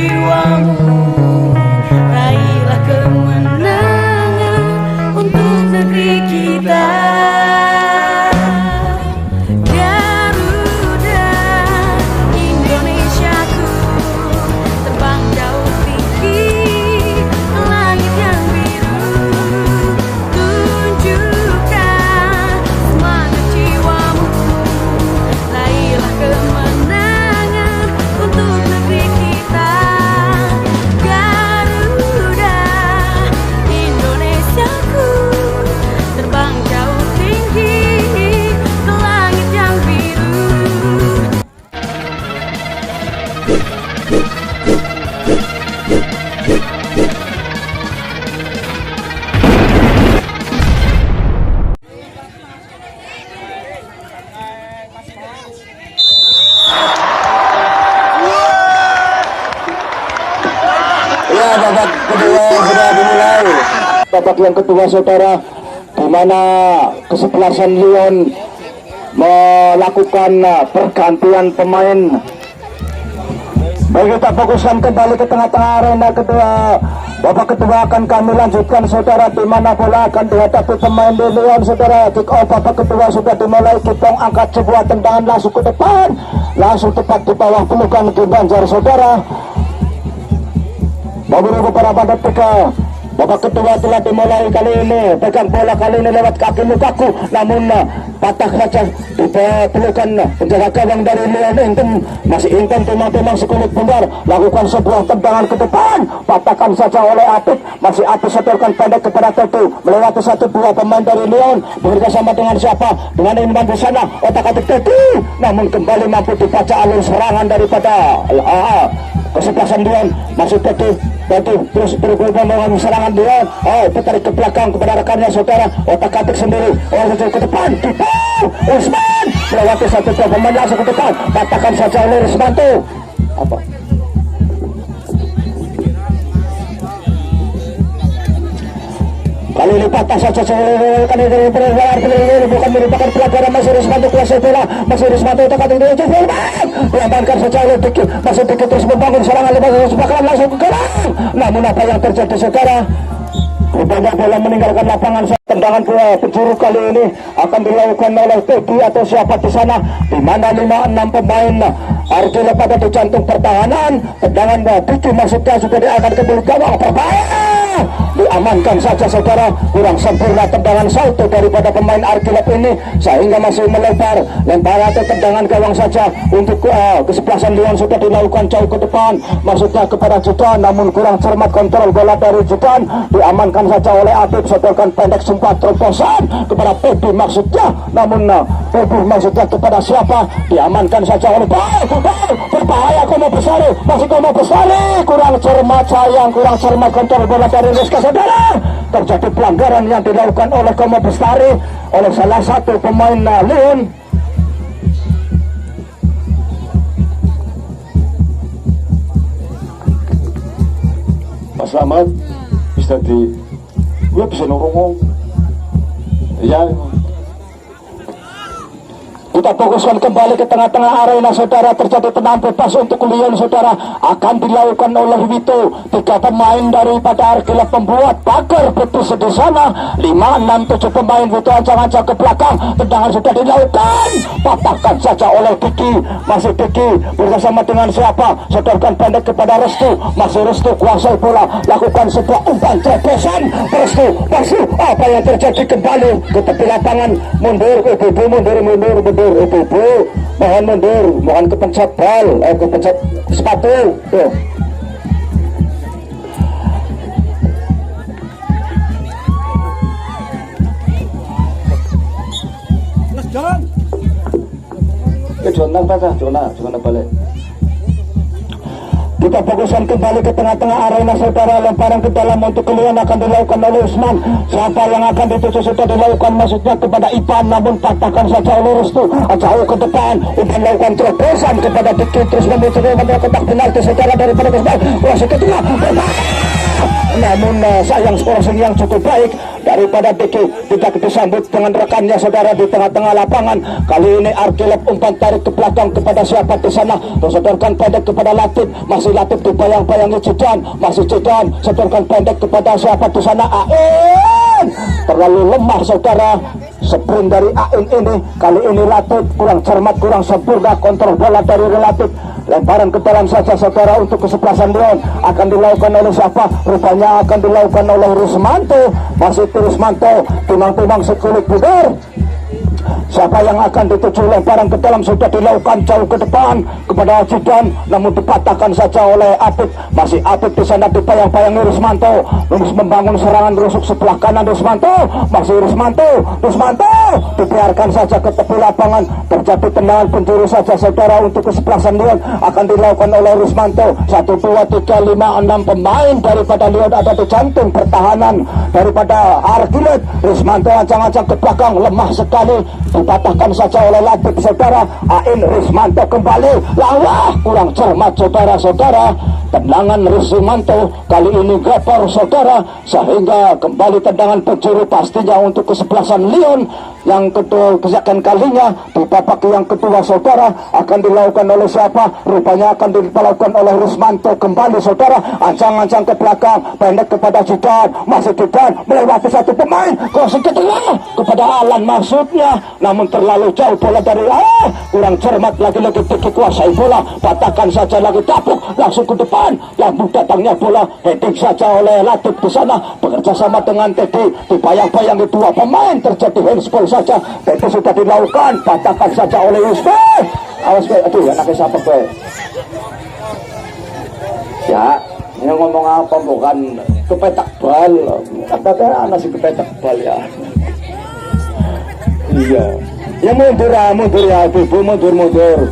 jiwamu. Raihlah kemenangan untuk negeri kita. Garuda Indonesiaku, terbang jauh tinggi ke langit yang biru. Tunjukkan semangat jiwamu. Raihlah kemenangan untuk negeri kita. Garuda Indonesiaku, terbang jauh tinggi ke langit yang biru. Ya, babak kedua sudah dimulai. Babak yang kedua saudara, di mana kesebelasan Lyon melakukan pergantian pemain. Baik, kita fokuskan kembali ke tengah-tengah arena kedua. Babak kedua akan kami lanjutkan saudara, di mana bola akan dihadapi pemain di Lyon saudara. Kick off babak kedua sudah dimulai. Kipong angkat sebuah tendangan langsung ke depan, langsung tepat di bawah pelukan Ginanjar saudara. Beberapa para pada PK. Babak kedua telah dimulai kali ini. Pegang bola kali ini lewat kaki Lukaku, namun patah saja di pelukan penjaga gawang dari Lyon. Inten masih Inten timang-timang sekulit bundar, lakukan sebuah tendangan ke depan, patahkan saja oleh Apit. Masih Apit setorkan pendek kepada Tetu, melewati satu dua pemain dari Lyon, bekerjasama dengan siapa? Dengan Iman di sana, otak-atik Tetu, namun kembali mampu dibaca alur serangan daripada kesebelasan Lyon. Masih Tetu terus berguna dengan serangan Lyon. Tertarik ke belakang kepada rekannya saudara, otak-atik sendiri, ke depan, Usman melewati satu dua pemain langsung ke depan, patahkan saja oleh Rismanto. Apa? Kali ini patah saja kan ini bukan merupakan pelanggaran. Masih Rismanto kuasai bola, masih Rismanto otak-atik dilambankan saja oleh Diki. Masih Diki terus membangun serangan bakalan langsung ke gawang. Namun apa yang terjadi saudara? Banyak bola meninggalkan lapangan. Tendangan penjuru kali ini akan dilakukan oleh Teddy atau siapa di sana, di mana 5-6 pemain Arjuna pada di jantung pertahanan. Tendangan Diki maksudnya sudah diangkat ke mulut gawang, berbahaya. Diamankan saja saudara, kurang sempurna tendangan salto daripada pemain Arjuna ini sehingga masih melebar. Lempar atau tendangan gawang saja untuk kesebelasan Lyon sudah dilakukan jauh ke depan, maksudnya kepada Judan, namun kurang cermat kontrol bola dari Judan. Diamankan saja oleh Adib, setorkan pendek sempat terobosan kepada Pebi maksudnya, namun Pebi maksudnya kepada siapa? Diamankan saja oleh berbahaya Komo Besari, masih Komo Besari, kurang cermat sayang, kurang cermat kontrol bola dari Rizka saudara. Terjadi pelanggaran yang dilakukan oleh Komo Bestari oleh salah satu pemain Lyon. Mas Rahmat bisa gue bisa ngomong ya. Kita fokuskan kembali ke tengah-tengah arena saudara. Terjadi tendangan bebas untuk Lyon saudara, akan dilakukan oleh Wito. 3 pemain daripada Argila pembuat pagar putus di sana. 5, 6, 7 pemain Wito ancang-ancang ke belakang. Tendangan sudah dilakukan, patahkan saja oleh Diki. Masih Diki bersama dengan siapa? Setorkan pendek kepada Restu. Masih Restu kuasai bola, lakukan sebuah umpan terobosan. Restu masih apa yang terjadi kembali ke tepi lapangan. Mundur Ibu, mohon mundur, mohon kepencet bal, kepencet sepatu. Tuh. Jangan balik. Kita fokuskan kembali ke tengah-tengah arena saudara. Lemparan ke dalam untuk Lyon akan dilakukan oleh Usman. Siapa yang akan dituju sudah dilakukan maksudnya kepada Ipan, namun patahkan saja oleh Restu. Jauh ke depan, Ipan melakukan terobosan kepada Diki, terus memuncul pada kotak penalti secara daripada Usman. Wasit kedua, namun sayang skor yang cukup baik daripada Diki tidak disambut dengan rekannya saudara di tengah-tengah lapangan. Kali ini Arkilep umpan tarik ke belakang kepada siapa di sana, sodorkan pendek kepada Latif, masih Latif dibayang-bayangi Cidan, masih Cidan sodorkan pendek kepada siapa di sana, Ain. Terlalu lemah saudara, sprint dari Ain ini. Kali ini Latif kurang cermat, kurang sempurna kontrol bola dari Relatif. Lemparan ke dalam saja saudara untuk kesebelasan Leon, akan dilakukan oleh siapa? Rupanya akan dilakukan oleh Rusmanto. Masih Rusmanto, timang-timang sekulit bugar. Siapa yang akan dituju? Lemparan ke dalam sudah dilakukan jauh ke depan kepada Cidan, namun dipatahkan saja oleh Apit. Masih Apit di sana dibayang-bayangi Rusmanto, terus membangun serangan rusuk sebelah kanan Rusmanto. Masih Rusmanto dibiarkan saja ke tepi lapangan. Terjadi tendangan penjuru saja saudara untuk kesebelasan Leon, akan dilakukan oleh Rusmanto. 1, 2, 3, 5, 6 pemain daripada Leon ada di jantung pertahanan daripada Arkilet. Rusmanto ancang-ancang ke belakang, lemah sekali, dipatahkan saja oleh Latif saudara. Ain Rusmanto kembali, lawah kurang cermat saudara-saudara. Tendangan Rusmanto kali ini gapor saudara, sehingga kembali tendangan penjuru pastinya untuk kesebelasan Leon yang kedua kesekian kalinya. Di babak yang kedua saudara akan dilakukan oleh siapa? Rupanya akan dilakukan oleh Rusmanto kembali saudara, ancang-ancang ke belakang, pendek kepada Cidan, masih Cidan melewati satu pemain, crossing ke tengah kepada Alan maksudnya, namun terlalu jauh bola dari kurang cermat lagi-lagi dikuasai bola, patahkan saja lagi, tapuk langsung ke depan, lambung datangnya bola, heading saja oleh Latif di sana, bekerja sama dengan Teddy, dibayang-bayangi dua pemain, terjadi handball saja. Teddy sudah dilakukan, patahkan saja oleh Yusuf. Awas gue, aduh anaknya siapa gue? Ya, ini ngomong apa bukan kepetak bal, kata-kata anak si kepetak bal ya. Iya, ya mundur ya, Bibu mundur.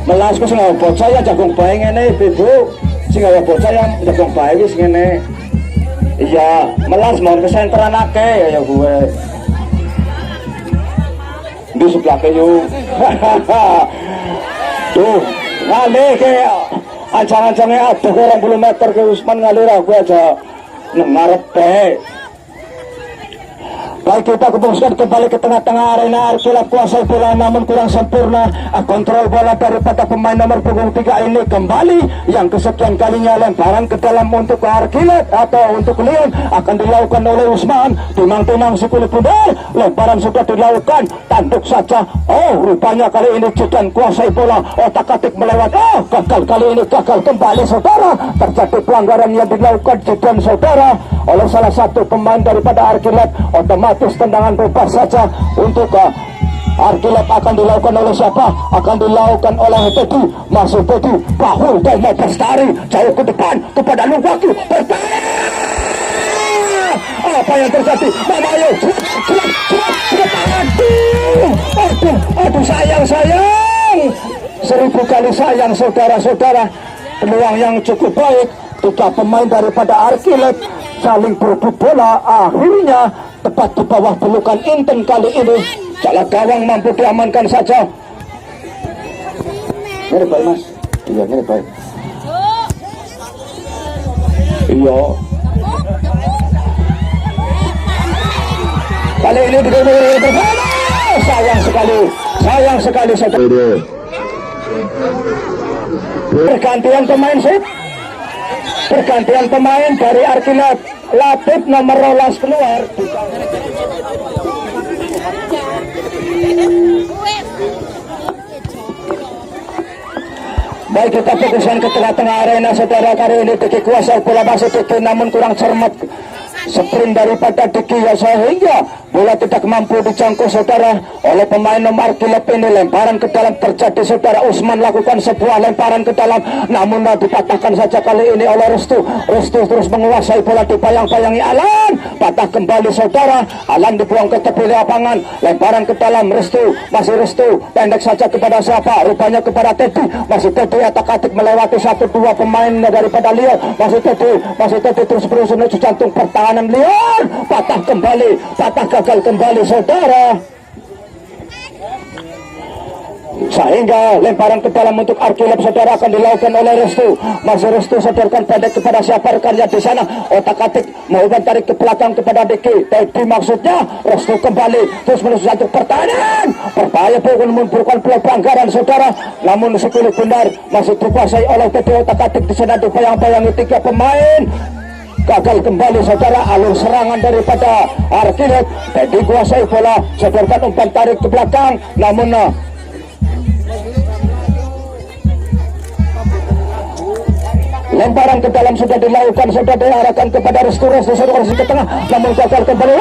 Melasku sing bocah ya jagung bae ngene, Bibu. Sing bocah ya jagung bae wis ngene. Iya, melas mau kesenteran akeh ya gue. Di sebelah kayu. Tuh, ngalih ke ancang-ancangnya ada 20 meter ke Usman ngalir aku aja ngarep teh. Baik, kita kembuskan kembali ke tengah-tengah arena. Arkilep kuasai bola namun kurang sempurna. Kontrol bola daripada pemain nomor punggung 3 ini kembali yang kesekian kalinya. Lemparan ke dalam untuk Arkilep atau untuk Leon akan dilakukan oleh Usman. Timang-timang sikuli pudar, lemparan sudah dilakukan, tanduk saja. Oh, rupanya kali ini Cidan kuasai bola, otak-atik melewat. Oh, gagal kali ini, gagal kembali saudara. Terjadi pelanggaran yang dilakukan Cidan saudara oleh salah satu pemain daripada Arkilep. Otomatis tendangan bebas saja untuk Arkilep akan dilakukan oleh siapa? Akan dilakukan oleh Teddy. Masuk Teddy, Bahul dan Bestari jauh ke depan kepada Luwaki. Apa yang terjadi? Mamayo, aduh sayang. 1000 kali sayang saudara-saudara. Peluang yang cukup baik, 3 pemain daripada Arkilep saling berebut bola, akhirnya tepat di bawah pelukan Inten kali ini. Salah gawang mampu diamankan saja. Ini baik mas. Iya ini baik. Iya. Kali ini berbeda. Sayang sekali saudara. Pergantian pemain dari Arkilep. Latif nomor 12 keluar. Baik, kita fokuskan ke tengah-tengah arena saudara. Kali ini Diki kuasa bola masuk Diki namun kurang cermat sprint daripada Diki ya, sehingga bola tidak mampu dijangkau saudara oleh pemain nomor Arkilep ini. Lemparan ke dalam terjadi saudara. Usman lakukan sebuah lemparan ke dalam namun dipatahkan saja kali ini oleh Restu terus menguasai bola, dibayang-bayangi Alan, patah kembali saudara. Alan dibuang ke tepi lapangan, lemparan ke dalam Restu, masih Restu pendek saja kepada siapa? Rupanya kepada Teddy. Masih Teddy atak-atik melewati 1-2 pemain daripada Leon. Masih Teddy terus berusaha menuju jantung pertahanan Leon, patah gagal kembali saudara. sehingga lemparan ke dalam untuk Arkilep saudara akan dilakukan oleh Restu. Masih Restu sodorkan pendek kepada siapa rekannya di sana, otak-atik mau tarik ke belakang kepada Diki. Tadi maksudnya Restu kembali terus menuju satu pertahanan berbahaya pun memburukan pelanggaran saudara, namun sepuluh benar masih dikuasai oleh Tadi otak-atik di sana dibayang-bayangi tiga pemain. Gagal kembali saudara alur serangan daripada Arkilep. Tadi kuasai bola, sodorkan umpan tarik ke belakang, namun lemparan ke dalam sudah dilakukan, sudah diarahkan kepada Restu sodorkan ke tengah, namun gagal kembali.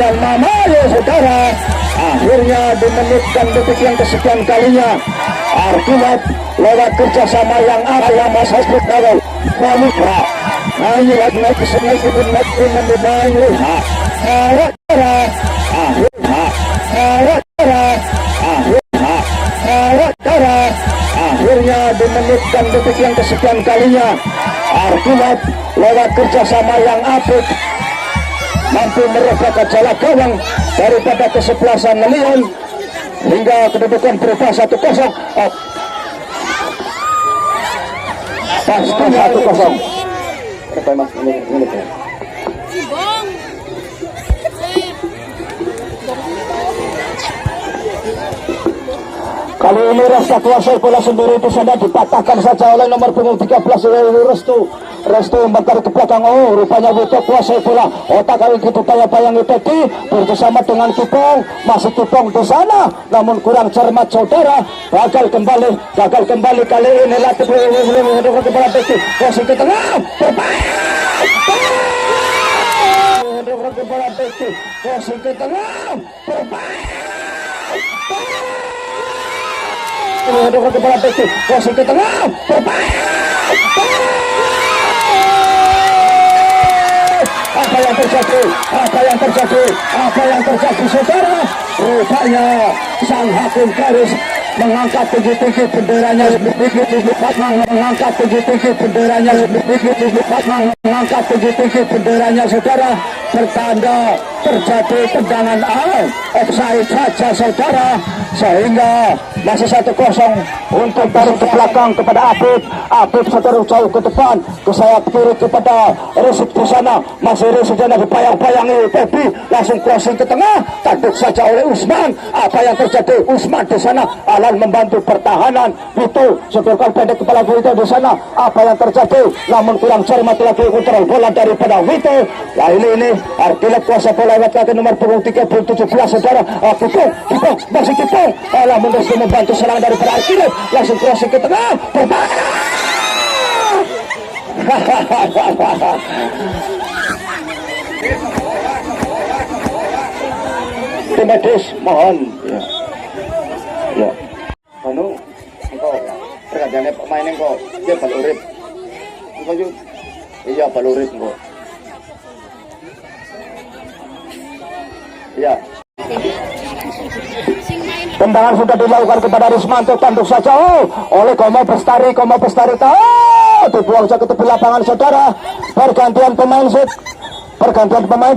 Mamayu saudara, akhirnya di menit dan detik yang kesekian kalinya Arkilep lewat kerjasama yang ada yang masih berkawal Pamitra hanya naik ke sini naik dengan dibangun akhirnya di menit dan detik yang kesekian kalinya Arkilep lewat kerjasama yang apik mampu merebak jala gawang daripada kesebelasan Leon hingga kedudukan berubah 1-0. Pasti 1-0. Berapa mas ini? Kali ini rasa kuasai bola sendiri di sana dipatahkan saja oleh nomor punggung 13 Restu. Restu membakar ke belakang. Oh, rupanya Wito kuasai bola. Otak kali itu bayang-bayangi tadi bersama dengan Kipong. Masih Kipong di sana, namun kurang cermat saudara. Gagal kembali kali ini latih kepala Beki. Posisi ke tengah. Kepala Beki. Posisi ke tengah. Kepala Beki. Posisi ke tengah. Apa yang terjadi saudara? Rupanya sang hakim garis mengangkat tinggi-tinggi benderanya, saudara, bertanda terjadi tendangan offside saja saudara, sehingga masih 1-0 untuk tarik ke belakang kepada Apip saudara jauh ke depan ke sayap kiri kepada Resik di sana, masih Resik di sana dibayang-bayangi Pepi, langsung crossing ke tengah, tanduk saja oleh Usman. Apa yang terjadi? Usman di sana Alan membantu pertahanan, itu sodorkan pendek kepala Wito di sana. Apa yang terjadi? Namun kurang cermat lagi kontrol bola daripada Wito. Ya ini Arkilep kuasa bola lewat kaki nomor punggung 17 saudara. Kipong masih Kipong, namun Restu membantu serangan daripada Arkilep, langsung crossing ke tengah, tim medis mohon ya anu engkau pergantiannya pemain engkau dia balurip engkau juga iya balurip engkau iya. Tendangan sudah dilakukan kepada Rismanto, tanduk saja oleh Komo Bestari dibuang saja ke tepi lapangan saudara. Pergantian pemain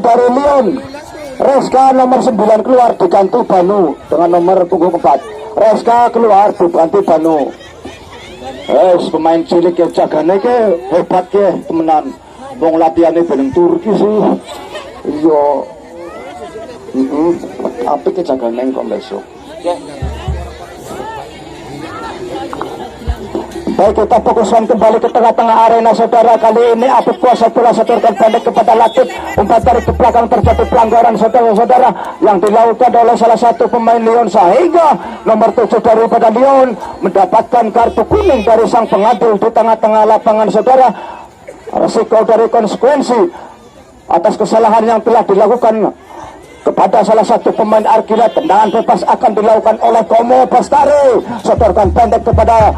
dari Leon. Reska nomor 9 keluar diganti Banu dengan nomor punggung 4. Reska keluar diganti Banu. Pemain cilik yang jagane ke hebat ke temenan. Wong latihannya bareng Turki sih. Iya. Apa ke jagane kok besok. Baik, kita fokuskan kembali ke tengah-tengah arena saudara. Kali ini Apip kuasa bola sodorkan pendek kepada Latif, umpan tarik ke belakang, terjadi pelanggaran saudara-saudara yang dilakukan oleh salah satu pemain Leon, sehingga nomor 7 daripada Leon mendapatkan kartu kuning dari sang pengadil di tengah-tengah lapangan saudara. Resiko dari konsekuensi atas kesalahan yang telah dilakukan kepada salah satu pemain Arkilet. Tendangan bebas akan dilakukan oleh Komo Bestari. Sodorkan pendek kepada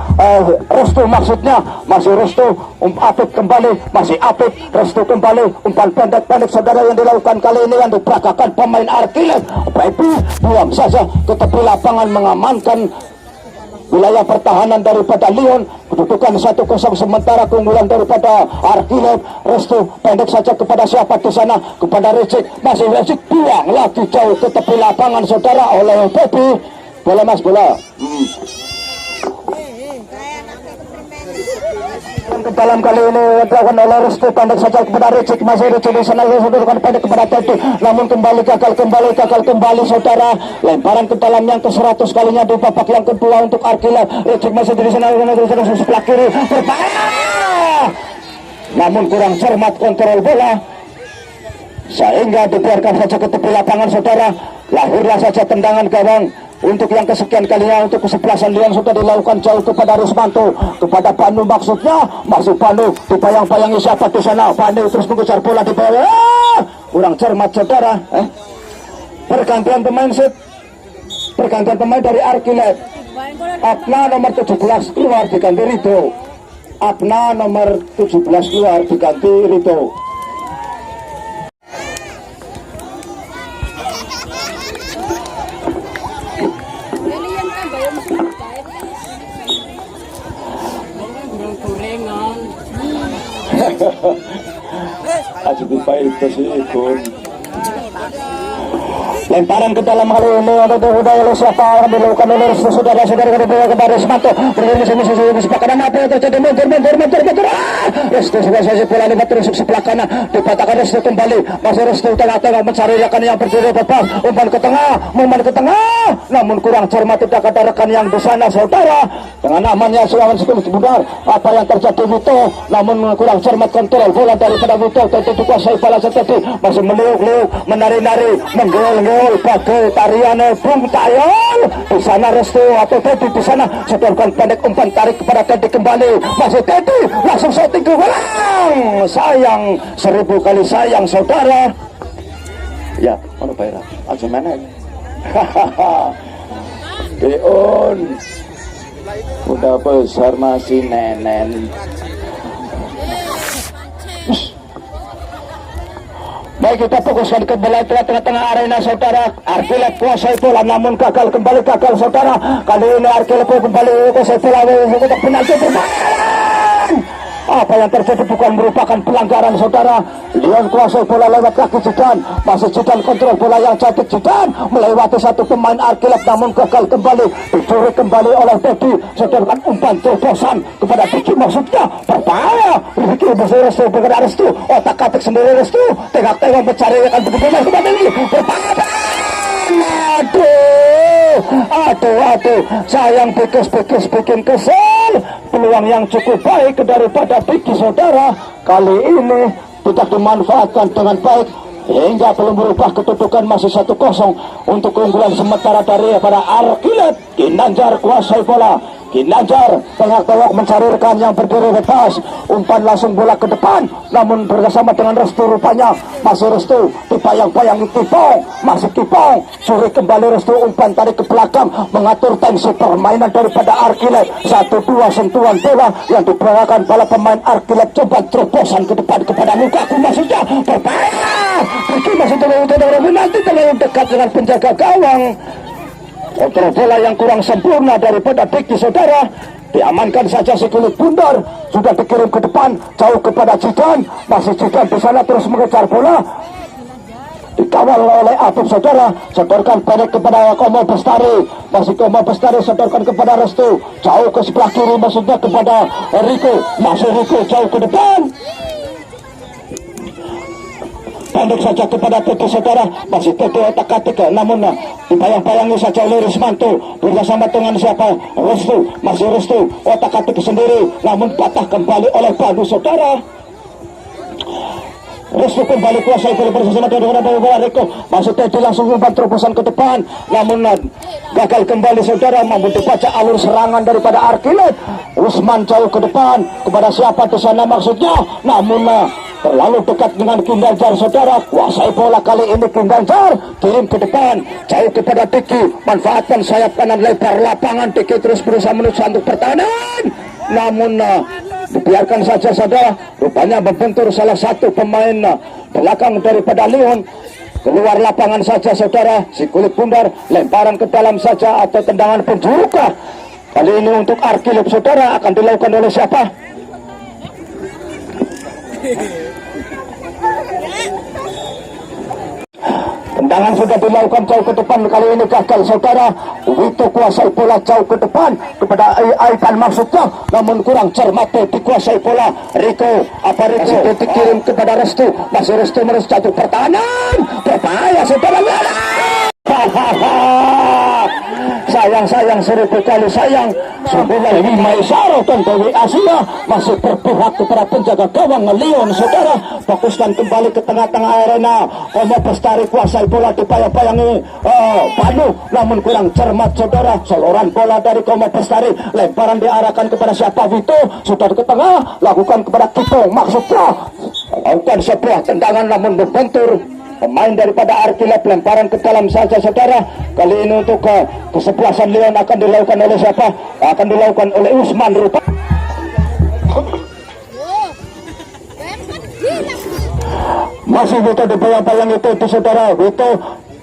Restu, maksudnya masih Restu. Apik kembali, masih Apik. Restu kembali, umpan pendek saudara yang dilakukan kali ini yang diperagakan pemain Arkilet. Baby buang saja ke tepi lapangan mengamankan wilayah pertahanan daripada Lyon. Kedudukan 1-0 sementara keunggulan daripada Arkilet. Restu pendek saja kepada siapa di sana, kepada Recik. Masih Recik, buang lagi jauh ke tepi lapangan saudara oleh Baby. Bola mas, bola. Ke dalam kali ini dilakukan oleh Restu, pendek saja kepada Recik. Masih Recik di sana, sodorkan pendek kepada Teddy, namun gagal kembali saudara. Lemparan ke dalam yang ke-100 kalinya di babak yang kedua untuk Arkilet. Recik masih di sana, sebelah kiri berbahaya, namun kurang cermat kontrol bola sehingga dibiarkan saja ke tepi lapangan saudara. Lahirlah saja tendangan gawang untuk yang kesekian kalinya untuk kesebelasan Lyon sudah dilakukan jauh kepada Rismanto, kepada Panu, maksudnya masih Panu dibayang-bayangi siapa di sana. Panu terus mengejar bola di bawah, kurang cermat saudara. Pergantian pemain dari Arkilet. Apna nomor 17 keluar diganti Rito. Apna nomor 17 keluar diganti Rito. Aji baik sih ikut. Lemparan ke dalam kali ini udah oleh siapa yang dilakukan oleh saudara-saudara kepada Rismanto. Bergerak sebelah kanan, apa yang terjadi? Mundur. Restu sudah saja bola lewat terus sebelah kanan, dipatahkan Restu kembali. Masih Restu tengah-tengah mencari rekan yang berdiri bebas. Umpan ke tengah, namun kurang cermat tidak ada rekan yang di sana saudara. Dengan namanya serangan sebentar, apa yang terjadi Wito, namun kurang cermat kontrol bola daripada Wito. Tentu dikuasai bola tadi, masih meliuk-liuk, menari-nari, menggol-gol bagai tarian Bung Tayol. Di sana Restu atau Teddy di sana, sodorkan pendek, umpan tarik kepada Teddy kembali. Masih Teddy, langsung shooting ke ulang. Sayang, 1000 kali sayang saudara. Ya, mana bayar? Aja menek. Deon udah besar masih nenen. Baik, kita fokuskan ke bola tengah-tengah arena saudara. Arkilet kuasai bola namun gagal saudara. Kali ini Arkilet kembali kuasai bola untuk penalti bermain. Apa yang terjadi bukan merupakan pelanggaran saudara. Lyon kuasai bola lewat kaki Jidan. Masih Jidan kontrol bola yang cantik. Jidan melewati satu pemain Arkilet namun gagal kembali. Dicuri kembali oleh Teddy. Sodorkan umpan terobosan kepada Vicky, maksudnya berbahaya. Vicky masih Restu, bergerak Restu, otak-atik sendiri Restu. Tengah-tengah mencari akan begitu kembali ini berbahaya. Aduh, sayang Bekes bikin kesel. Peluang yang cukup baik daripada Vicky saudara kali ini tidak dimanfaatkan dengan baik hingga belum berubah kedudukan masih 1-0 untuk keunggulan sementara daripada Arkilet. Ginanjar kuasai bola. Ginanjar tengah-tengah mencari rekan yang berdiri bebas. Umpan langsung bola ke depan, namun bersama dengan Restu rupanya. Masih Restu dibayang-bayangi Kipong. Masih Kipong, curi kembali Restu, umpan tarik ke belakang, mengatur tensi permainan daripada Arkilet. 1-2 sentuhan bola yang diperagakan oleh pemain Arkilet. Coba terobosan ke depan kepada Lukaku, maksudnya berbahaya. Vicky masih terlalu dekat dengan penjaga gawang. Kontrol bola yang kurang sempurna daripada Vicky saudara. Diamankan saja si kulit bundar. Sudah dikirim ke depan, jauh kepada Jidan. Masih Jidan di sana terus mengejar bola. Dikawal oleh Apip saudara. Sodorkan pendek kepada Komo Bestari. Masih Komo Bestari sodorkan kepada Restu. Jauh ke sebelah kiri, maksudnya kepada Riko. Masih Riko jauh ke depan. Pendek saja kepada Teddy saudara. Masih Teddy otak-atik, namun dibayang-bayangi saja oleh Rismanto bersama dengan siapa? Restu. Masih Restu otak-atik sendiri, namun patah kembali oleh Pandu saudara. Restu kembali kuasai bola bersama dengan bola Riko. Masih Teddy langsung umpan terobosan ke depan, namun gagal kembali saudara. Namun dibaca alur serangan daripada Arkilet. Usman jauh ke depan kepada siapa di sana maksudnya, namun terlalu dekat dengan King Ganjar, saudara. Kuasai bola kali ini King Ganjar, kirim ke depan, jauh kepada Diki, manfaatkan sayap kanan lebar lapangan. Diki terus berusaha menuju untuk pertahanan, namun dibiarkan saja, saudara. Rupanya membentur salah satu pemain belakang daripada Leon. Keluar lapangan saja, saudara. Si kulit bundar, lemparan ke dalam saja atau tendangan penjuru kah? Kali ini untuk Arkilop, saudara, akan dilakukan oleh siapa? Tendangan sudah dilakukan jauh ke depan, kali ini gagal, saudara. Wito kuasai bola jauh ke depan kepada Aikan maksudnya, namun kurang cermat dikuasai bola. Rico dikirim kepada Restu, masih Restu menerus jatuh pertahanan, berbahaya, saudara. Sayang 1000 kali sayang. 95 Isaro dan Dewi Asia masih berpihak kepada penjaga gawang Leon, saudara. Fokuskan kembali ke tengah-tengah arena. Komo Bestari kuasai bola, dipayang-payangi Banu, namun kurang cermat, saudara. Soloran bola dari Komo Bestari, lemparan diarahkan kepada siapa? Vito sudah ke tengah, lakukan kepada Kito maksudnya, lakukan sebuah tendangan namun berbentur. Pemain daripada Arkilop, lemparan ke dalam saja, saudara. Kali ini untuk kesebelasan Leon akan dilakukan oleh siapa? Akan dilakukan oleh Usman rupa. Masih Vito dibayang-bayang itu, saudara. Vito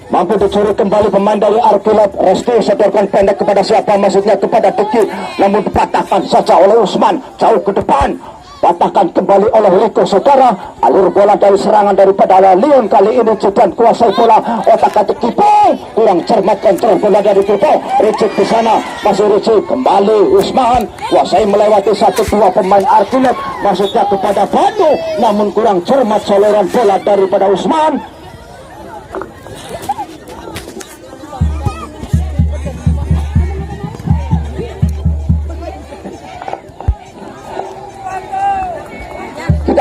mampu dicuri kembali pemain dari Arkilop. Restu sedorkan pendek kepada siapa? Maksudnya kepada Diki, namun dipatahkan saja oleh Usman jauh ke depan. Patahkan kembali oleh Rico, saudara. Alur bola dari serangan daripada Leon kali ini Jidan kuasai bola, otak-atik Kipo, kurang cermat kontrol bola dari Kipo. Ricik di sana, masih Ricik kembali Usman kuasai melewati 1-2 pemain Arkilop, maksudnya kepada Banu, namun kurang cermat soloran bola daripada Usman.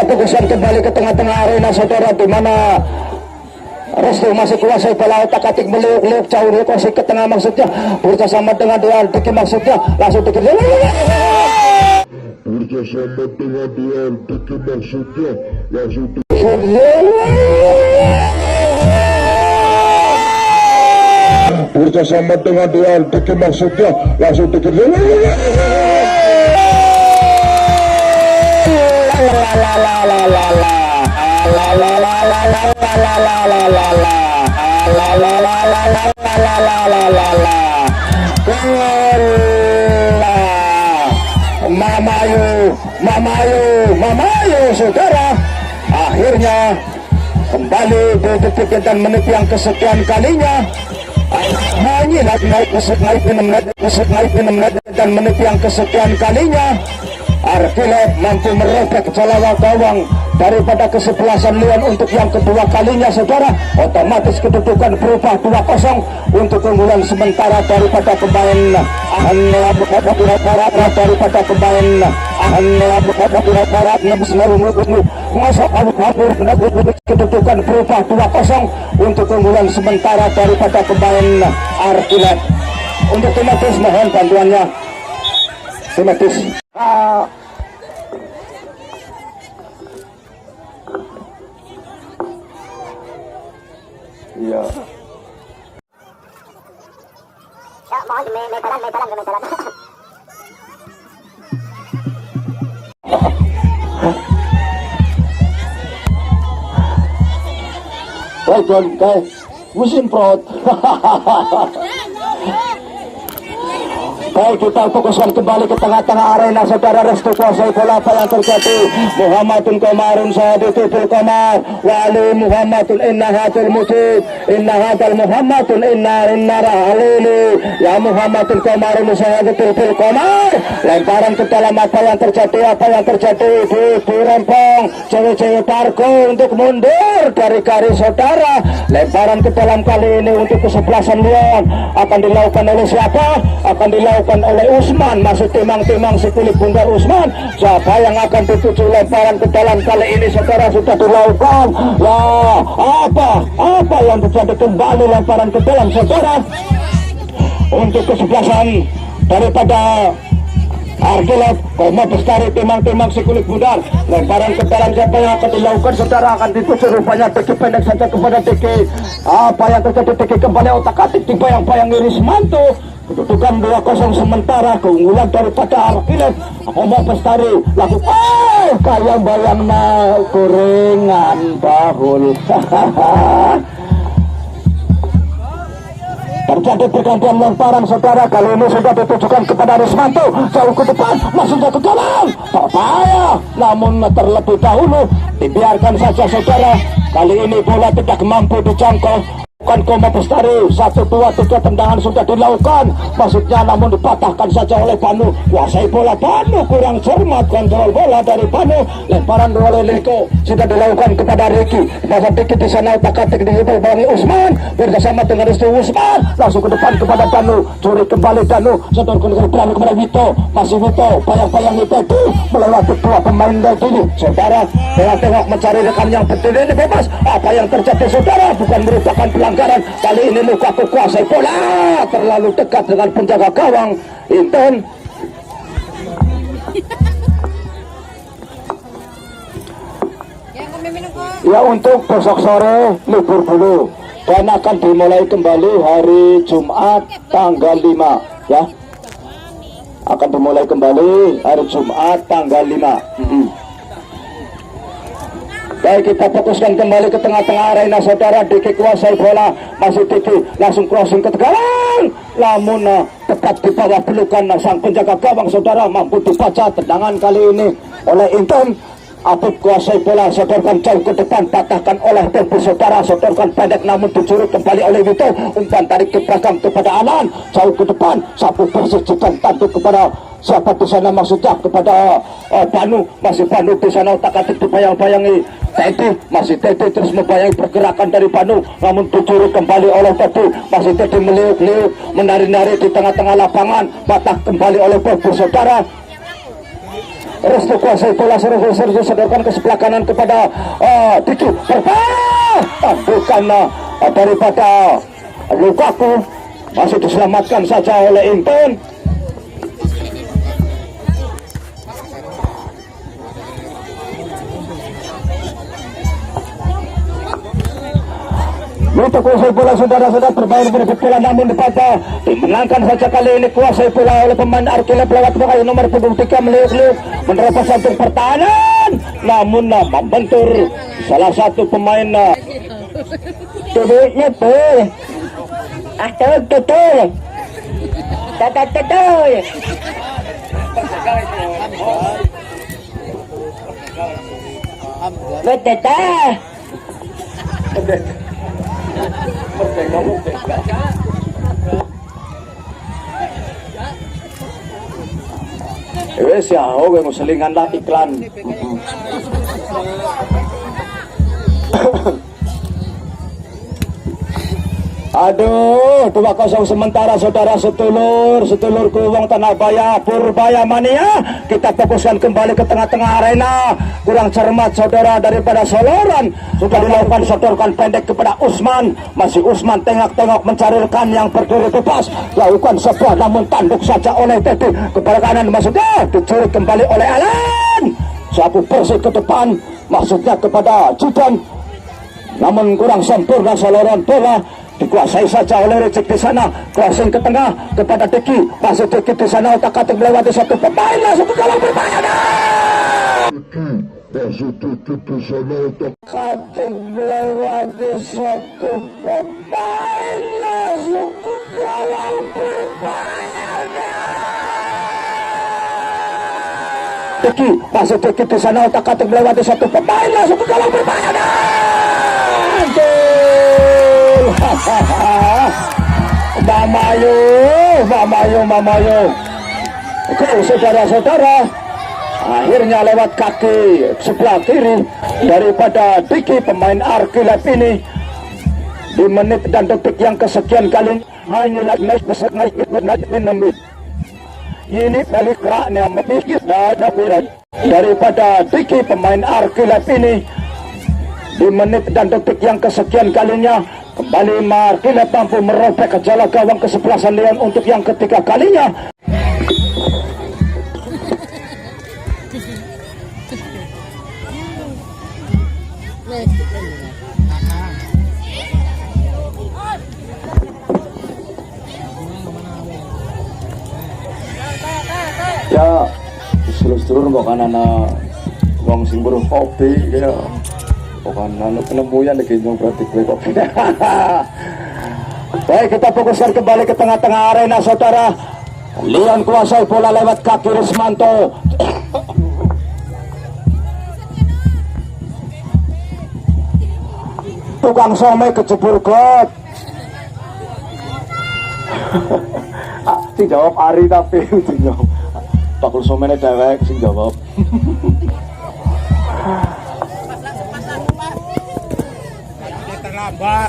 Fokuskan kembali ke tengah-tengah arena, saudara, di mana Restu masih kuasai bola, otak-atik meliuk-liuk jauh, kuasai ke tengah maksudnya, bekerjasama dengan Diki maksudnya, langsung Diki bekerjasama dengan Diki maksudnya, langsung bekerjasama dengan Diki maksudnya, langsung Diki Mamayu, saudara. Akhirnya kembali di detik dan menit yang kesekian kalinya. Naik dan menit yang kesekian kalinya. Arkilop mampu merobek jalawa gawang daripada kesebelasan Leon untuk yang kedua kalinya, saudara. Otomatis kedudukan berubah 2-0 untuk keunggulan sementara daripada pemain kedudukan berubah 2-0 untuk keunggulan sementara daripada pemain Arkilop. Untuk Timotius mohon bantuannya, Timotius. Iya. Ya, mohon meteran. Baik, musim prot. Baik, kita fokuskan kembali ke tengah-tengah arena, saudara. Restu kuasai bola, apa yang terjadi? Muhammadun Komarun Sadiqul Komar Wali Muhammadun Innahatul Mujib Innahatul Muhammadun Inna Halili Ya Muhammadun Komarun Sadiqul Komar. Lemparan ke dalam, apa yang terjadi? Di rempong cewek-cewek Parko untuk mundur dari garis, saudara. Lemparan ke dalam kali ini untuk kesebelasan Leon akan dilakukan oleh siapa? Akan dilakukan oleh Usman, masuk timang-timang si kulit bundar Usman. Siapa yang akan dituju lemparan ke dalam kali ini, saudara, sudah dilakukan. Ya, apa yang terjadi? Kembali lemparan ke dalam, saudara, untuk kesebelasan daripada Argilap, Koma Bestari timang-timang si kulit pudar. Lemparan ke dalam siapa yang akan dilakukan saudara, akan dituju rupanya Tiki pendek saja kepada Tiki. Apa yang terjadi, Tiki kembali otak-atik dibayang-bayang Iris Manto. Kedudukan 2-0 sementara, keunggulan daripada Argilap. Koma Bestari laku kayak bayang gorengan bahul. Terjadi pergantian lemparan saudara, kali ini sudah ditujukan kepada Rismanto, jauh ke depan, langsung ke gawang, berbahaya, namun terlebih dahulu dibiarkan saja saudara. Kali ini bola tidak mampu dijangkau. Bukan Koma Bestari, 1, 2, 3 tendangan sudah dilakukan, maksudnya namun dipatahkan saja oleh Banu. Kuasai bola Banu, kurang cermat kontrol bola dari Banu. Lemparan oleh Liko sudah dilakukan kepada Ricky. Masa Ricky di sana otak-atik dibangi Usman bersama dengan Rizky Usman, langsung ke depan kepada Danu. Curi kembali Danu, setorkan kepada Wito, masih Wito, bayang-bayang itu melewati 2 pemain dari ini. Saudara, tengok mencari rekan yang berdiri ini bebas. Apa yang terjadi saudara? Bukan merupakan pelanggaran. Kali ini Lukaku kuasai bola, terlalu dekat dengan penjaga gawang Inten. Ya, untuk besok sore libur dulu dan akan dimulai kembali hari Jumat tanggal 5 ya. Akan dimulai kembali hari Jumat tanggal 5. Baik, kita fokuskan kembali ke tengah-tengah arena saudara. Diki kuasai bola, masih Diki langsung crossing ke gawang, namun tepat di bawah pelukan sang penjaga gawang saudara, mampu dibaca tendangan kali ini oleh Inten. Apip kuasai bola, sodorkan jauh ke depan, patahkan oleh Tempo saudara, sodorkan pendek namun dicuri kembali oleh Wito. Umpan tarik ke belakang kepada Alan, jauh ke depan, sapu bersih jikan tanduk kepada siapa di sana, maksudnya kepada Banu. Masih Banu di sana otak-atik dibayang-bayangi Teddy, masih Teddy terus membayangi pergerakan dari Banu, namun dicuri kembali oleh Teddy. Masih Teddy meliuk-liuk, menari-nari di tengah-tengah lapangan, patah kembali oleh Bobo saudara. Restu kuasai bola, serius sodorkan ke sebelah kanan kepada Diki, tandukan daripada Lukaku masih diselamatkan saja oleh Inten. Untuk kuasai bola saudara-saudara, bermain berebut bola namun dimenangkan saja kali ini kuasai bola oleh pemain Argilap lewat pemain nomor punggung 3 meliuk-liuk menerobos jantung pertahanan, namun membentur salah satu pemain tubuhnya tuh wes ya, oke muselingan lah iklan. Aduh, 2-0 sementara saudara, sedulurku wong Tanahbaya, Purbaya Mania. Kita fokuskan kembali ke tengah-tengah arena. Kurang cermat saudara daripada Soloran. Sudah dilakukan, sodorkan pendek kepada Usman. Masih Usman tengok-tengok mencari rekan yang berdiri bebas. Lakukan sebuah namun tanduk saja oleh Teddy. Kepada kanan maksudnya dicuri kembali oleh Alan. Sapu bersih ke depan, maksudnya kepada Jidan. Namun kurang sempurna Soloran, bola dikuasai saja oleh Rejek di sana, crossing ke tengah kepada Diki, masih Diki di sana otak-atik melewati satu pemain, langsung ke gawang berbahaya. Masih Diki di sana otak-atik melewati satu pemain, langsung ke gawang berbahaya. Diki, masih Diki di sana otak-atik melewati satu pemain, langsung ke gawang berbahaya. Mamayo. Oke saudara-saudara, akhirnya lewat kaki sebelah kiri daripada Diki pemain Argilap ini di menit dan detik yang kesekian kali hanya ini balik raknya memikir daripada Diki pemain Argilap ini di menit dan detik yang kesekian kalinya. Kembali Argilap mampu merobek jala gawang kesebelasan Leon untuk yang ketiga kalinya. Ya, sedulur kok kan ana wong sing buruh kopi ya. Kok kan ana penemuan iki nyong berarti kopi. Baik, kita fokuskan kembali ke tengah-tengah arena, saudara. Leon kuasai bola lewat kaki Rismanto. Tukang somai kejebur got. Sing jawab Ari tapi sing jawab bakul somene dewek sing jawab. Terlambat.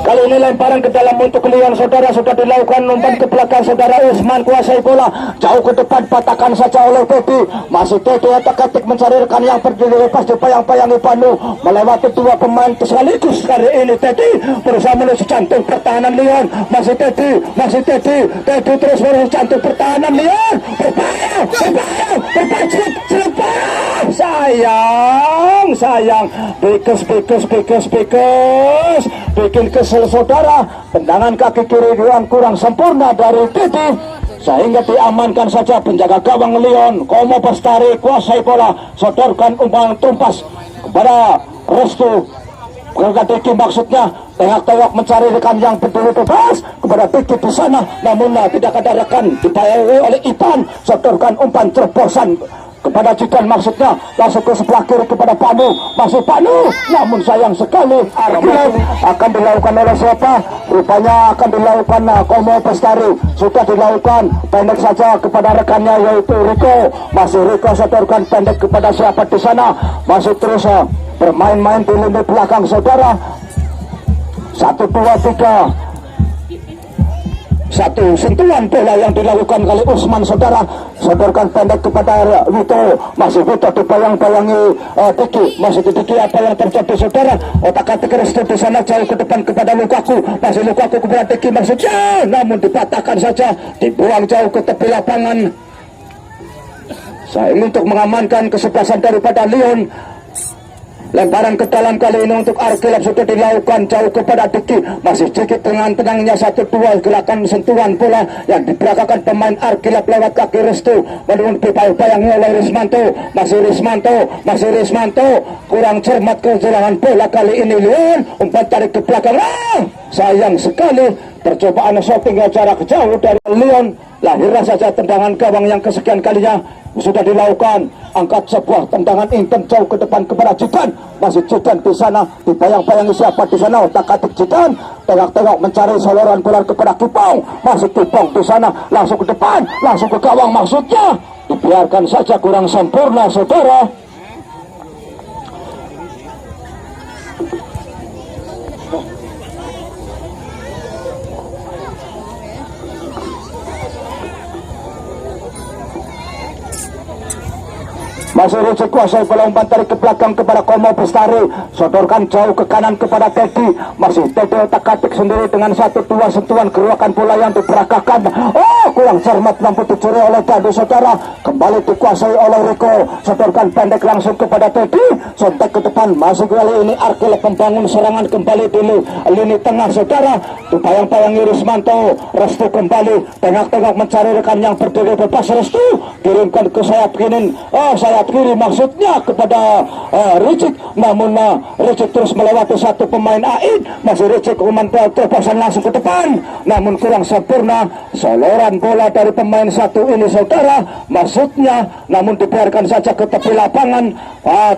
Kali ini lemparan ke dalam untuk Leon, saudara, sudah dilakukan umpan ke belakang, saudara. Usman kuasai bola jauh ke depan, patakan saja oleh Teddy. Masih Teddy otak-atik mencari rekan yang berdiri lepas, dipayang-payangi Panu melewati dua pemain sekaligus. Kali ini Teddy berusaha menuju jantung pertahanan Leon. Masih Teddy terus menuju jantung pertahanan Leon. Berbahaya, sayang, bekes, bikin kesel, saudara. Tendangan kaki kiri yang kurang sempurna dari Titi sehingga diamankan saja penjaga gawang Leon. Komo Bestari kuasai bola, sodorkan umpan tumpas kepada Restu. Kepada Tiki maksudnya tengok-tengok mencari rekan yang berdiri bebas kepada Tiki di sana, namun tidak ada rekan, dibayar oleh Ipan. Sodorkan umpan terbosan kepada Jidan, maksudnya langsung ke sebelah kiri kepada Panu. Masih Panu, namun sayang sekali Arkilat akan dilakukan oleh siapa? Rupanya akan dilakukan Komo Bestari. Sudah dilakukan pendek saja kepada rekannya yaitu Riko. Masih Riko sodorkan pendek kepada siapa di sana? Masih terus bermain-main di lini belakang, saudara. 1, 2, 3. Satu sentuhan bola yang dilakukan kali Usman, saudara. Sodorkan pendek kepada Wito. Masih Wito dibayang-bayangi Tiki. Masih Tiki, apa yang terjadi, saudara? Otak-atik Restu di sana jauh ke depan kepada Lukaku. Masih Lukaku kepada Tiki maksudnya, namun dipatahkan saja, dibuang jauh ke tepi lapangan. Saya untuk mengamankan kesebelasan daripada Leon. Lemparan ke dalam kali ini untuk Arkilap sudah dilakukan jauh kepada Diki. Masih sedikit dengan tenangnya 1-2 gerakan sentuhan bola yang diperagakan pemain Arkilap lewat kaki Restu. Menurut dibayang-bayangi oleh Rismanto. Masih Rismanto kurang cermat kejelangan bola kali ini. Leon umpan tarik ke belakang. Sayang sekali percobaan shopping jarak jauh dari Leon. Lahirlah saja tendangan gawang yang kesekian kalinya sudah dilakukan. Angkat sebuah tendangan intent jauh ke depan kepada Jidan. Masih Jidan di sana, dibayang-bayangi siapa di sana? Otak-atik Jidan, tengok-tengok mencari soloran bola kepada Kipong. Masih Kipong di sana, langsung ke depan, langsung ke gawang maksudnya. Dibiarkan saja kurang sempurna, saudara. Masih Richard kuasai bola, umpan tarik ke belakang kepada Komo Bestari. Sodorkan jauh ke kanan kepada Teddy. Masih Teddy otak-atik sendiri dengan 1-2 sentuhan gerakan bola yang diperagakan. Kurang cermat mampu dicuri oleh Dadu, saudara. Kembali dikuasai oleh Riko. Sodorkan pendek langsung kepada Teddy. Sontek ke depan. Masuk kali ini Arkilap membangun serangan kembali dulu lini tengah, saudara. Dibayang-bayangi Rismanto. Restu kembali tengok-tengok mencari rekan yang berdiri bebas. Restu kirimkan ke sayap kiri. Sayap kiri maksudnya kepada Ricik, namun Ricik terus melewati satu pemain Ain. Masih Ricik umpan terpasan langsung ke depan, namun kurang sempurna soloran bola dari pemain satu ini, saudara. Maksudnya, namun dibiarkan saja ke tepi lapangan.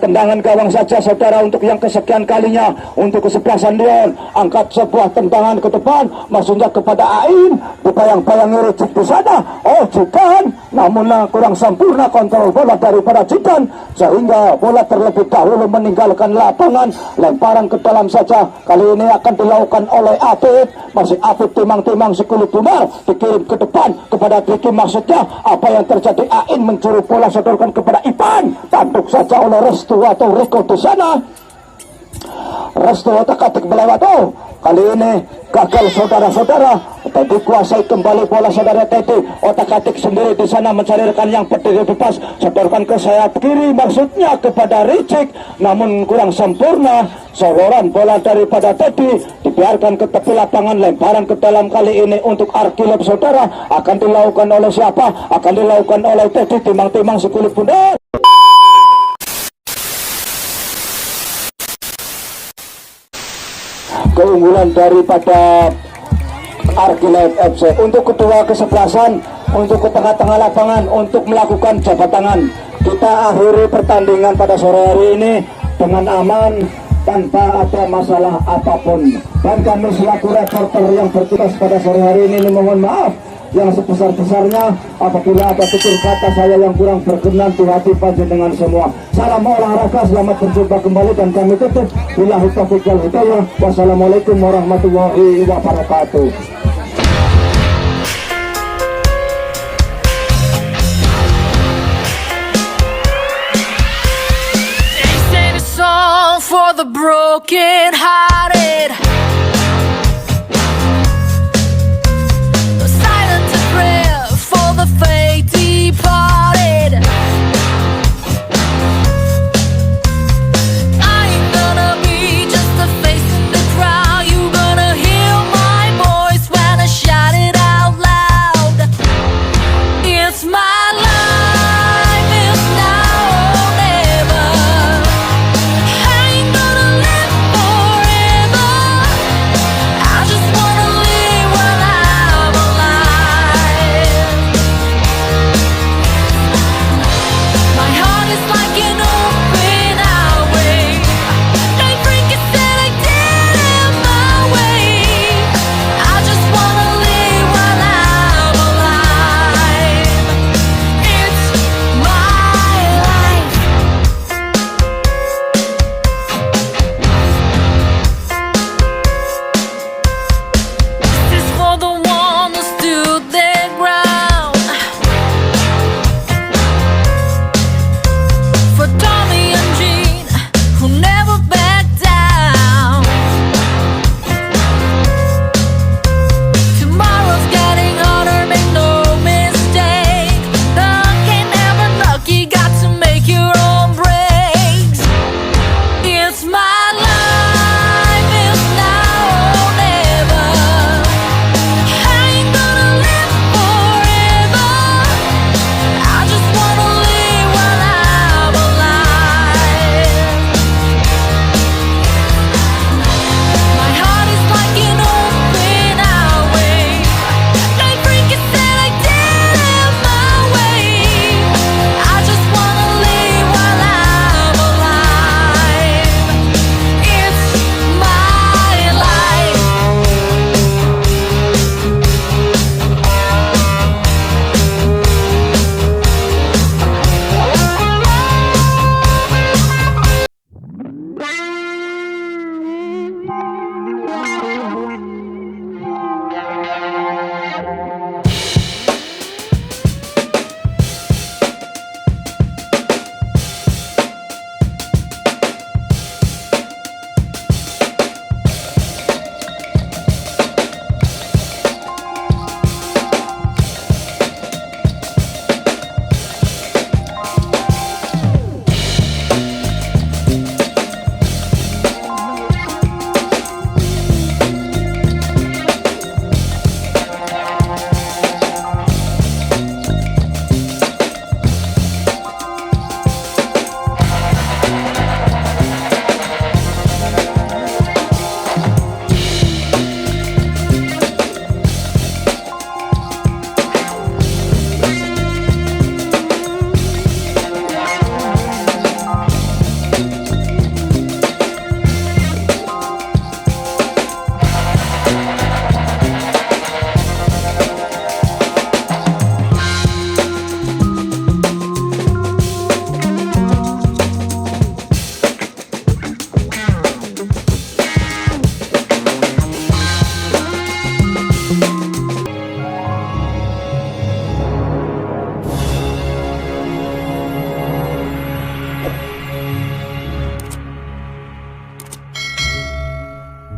Tendangan gawang saja, saudara, untuk yang kesekian kalinya untuk kesebelasan Leon. Angkat sebuah tendangan ke depan, maksudnya kepada Ain. Dibayang-bayangi Ricik di sana. Jidan, namun kurang sempurna kontrol bola daripada Jidan, sehingga bola terlebih dahulu meninggalkan lapangan. Lemparan ke dalam saja kali ini akan dilakukan oleh Apit. Masih Apit timang-timang sekulit Dumar, dikirim ke depan kepada Diki. Maksudnya apa yang terjadi? Ain mencuri bola, sodorkan kepada Ipan. Tanduk saja oleh Restu atau Riko di sana. Restu otak-atik melewat. Kali ini gagal, saudara-saudara. Teddy kuasai kembali bola saudara Teddy. Otak-atik sendiri di sana mencari rekan yang berdiri bebas. Setorkan ke sayap kiri, maksudnya kepada Ricik, namun kurang sempurna. Sororan bola daripada Teddy dibiarkan ke tepi lapangan, lemparan ke dalam kali ini untuk Arkilep saudara. Akan dilakukan oleh siapa? Akan dilakukan oleh Teddy, timang-timang si kulit bunda. Keunggulan daripada Arkilep FC untuk kedua kesebelasan, untuk ke tengah-tengah lapangan, untuk melakukan jabat tangan. Kita akhiri pertandingan pada sore hari ini dengan aman, tanpa ada masalah apapun. Dan kami selaku reporter yang bertugas pada sore hari ini mohon maaf yang sebesar-besarnya apabila ada tutur kata saya yang kurang berkenan di hati panjenengan semua. Salam olahraga, selamat berjumpa kembali dan kami tutup billahi taufiq wal hidayah. Wassalamualaikum warahmatullahi wabarakatuh. For the broken hearted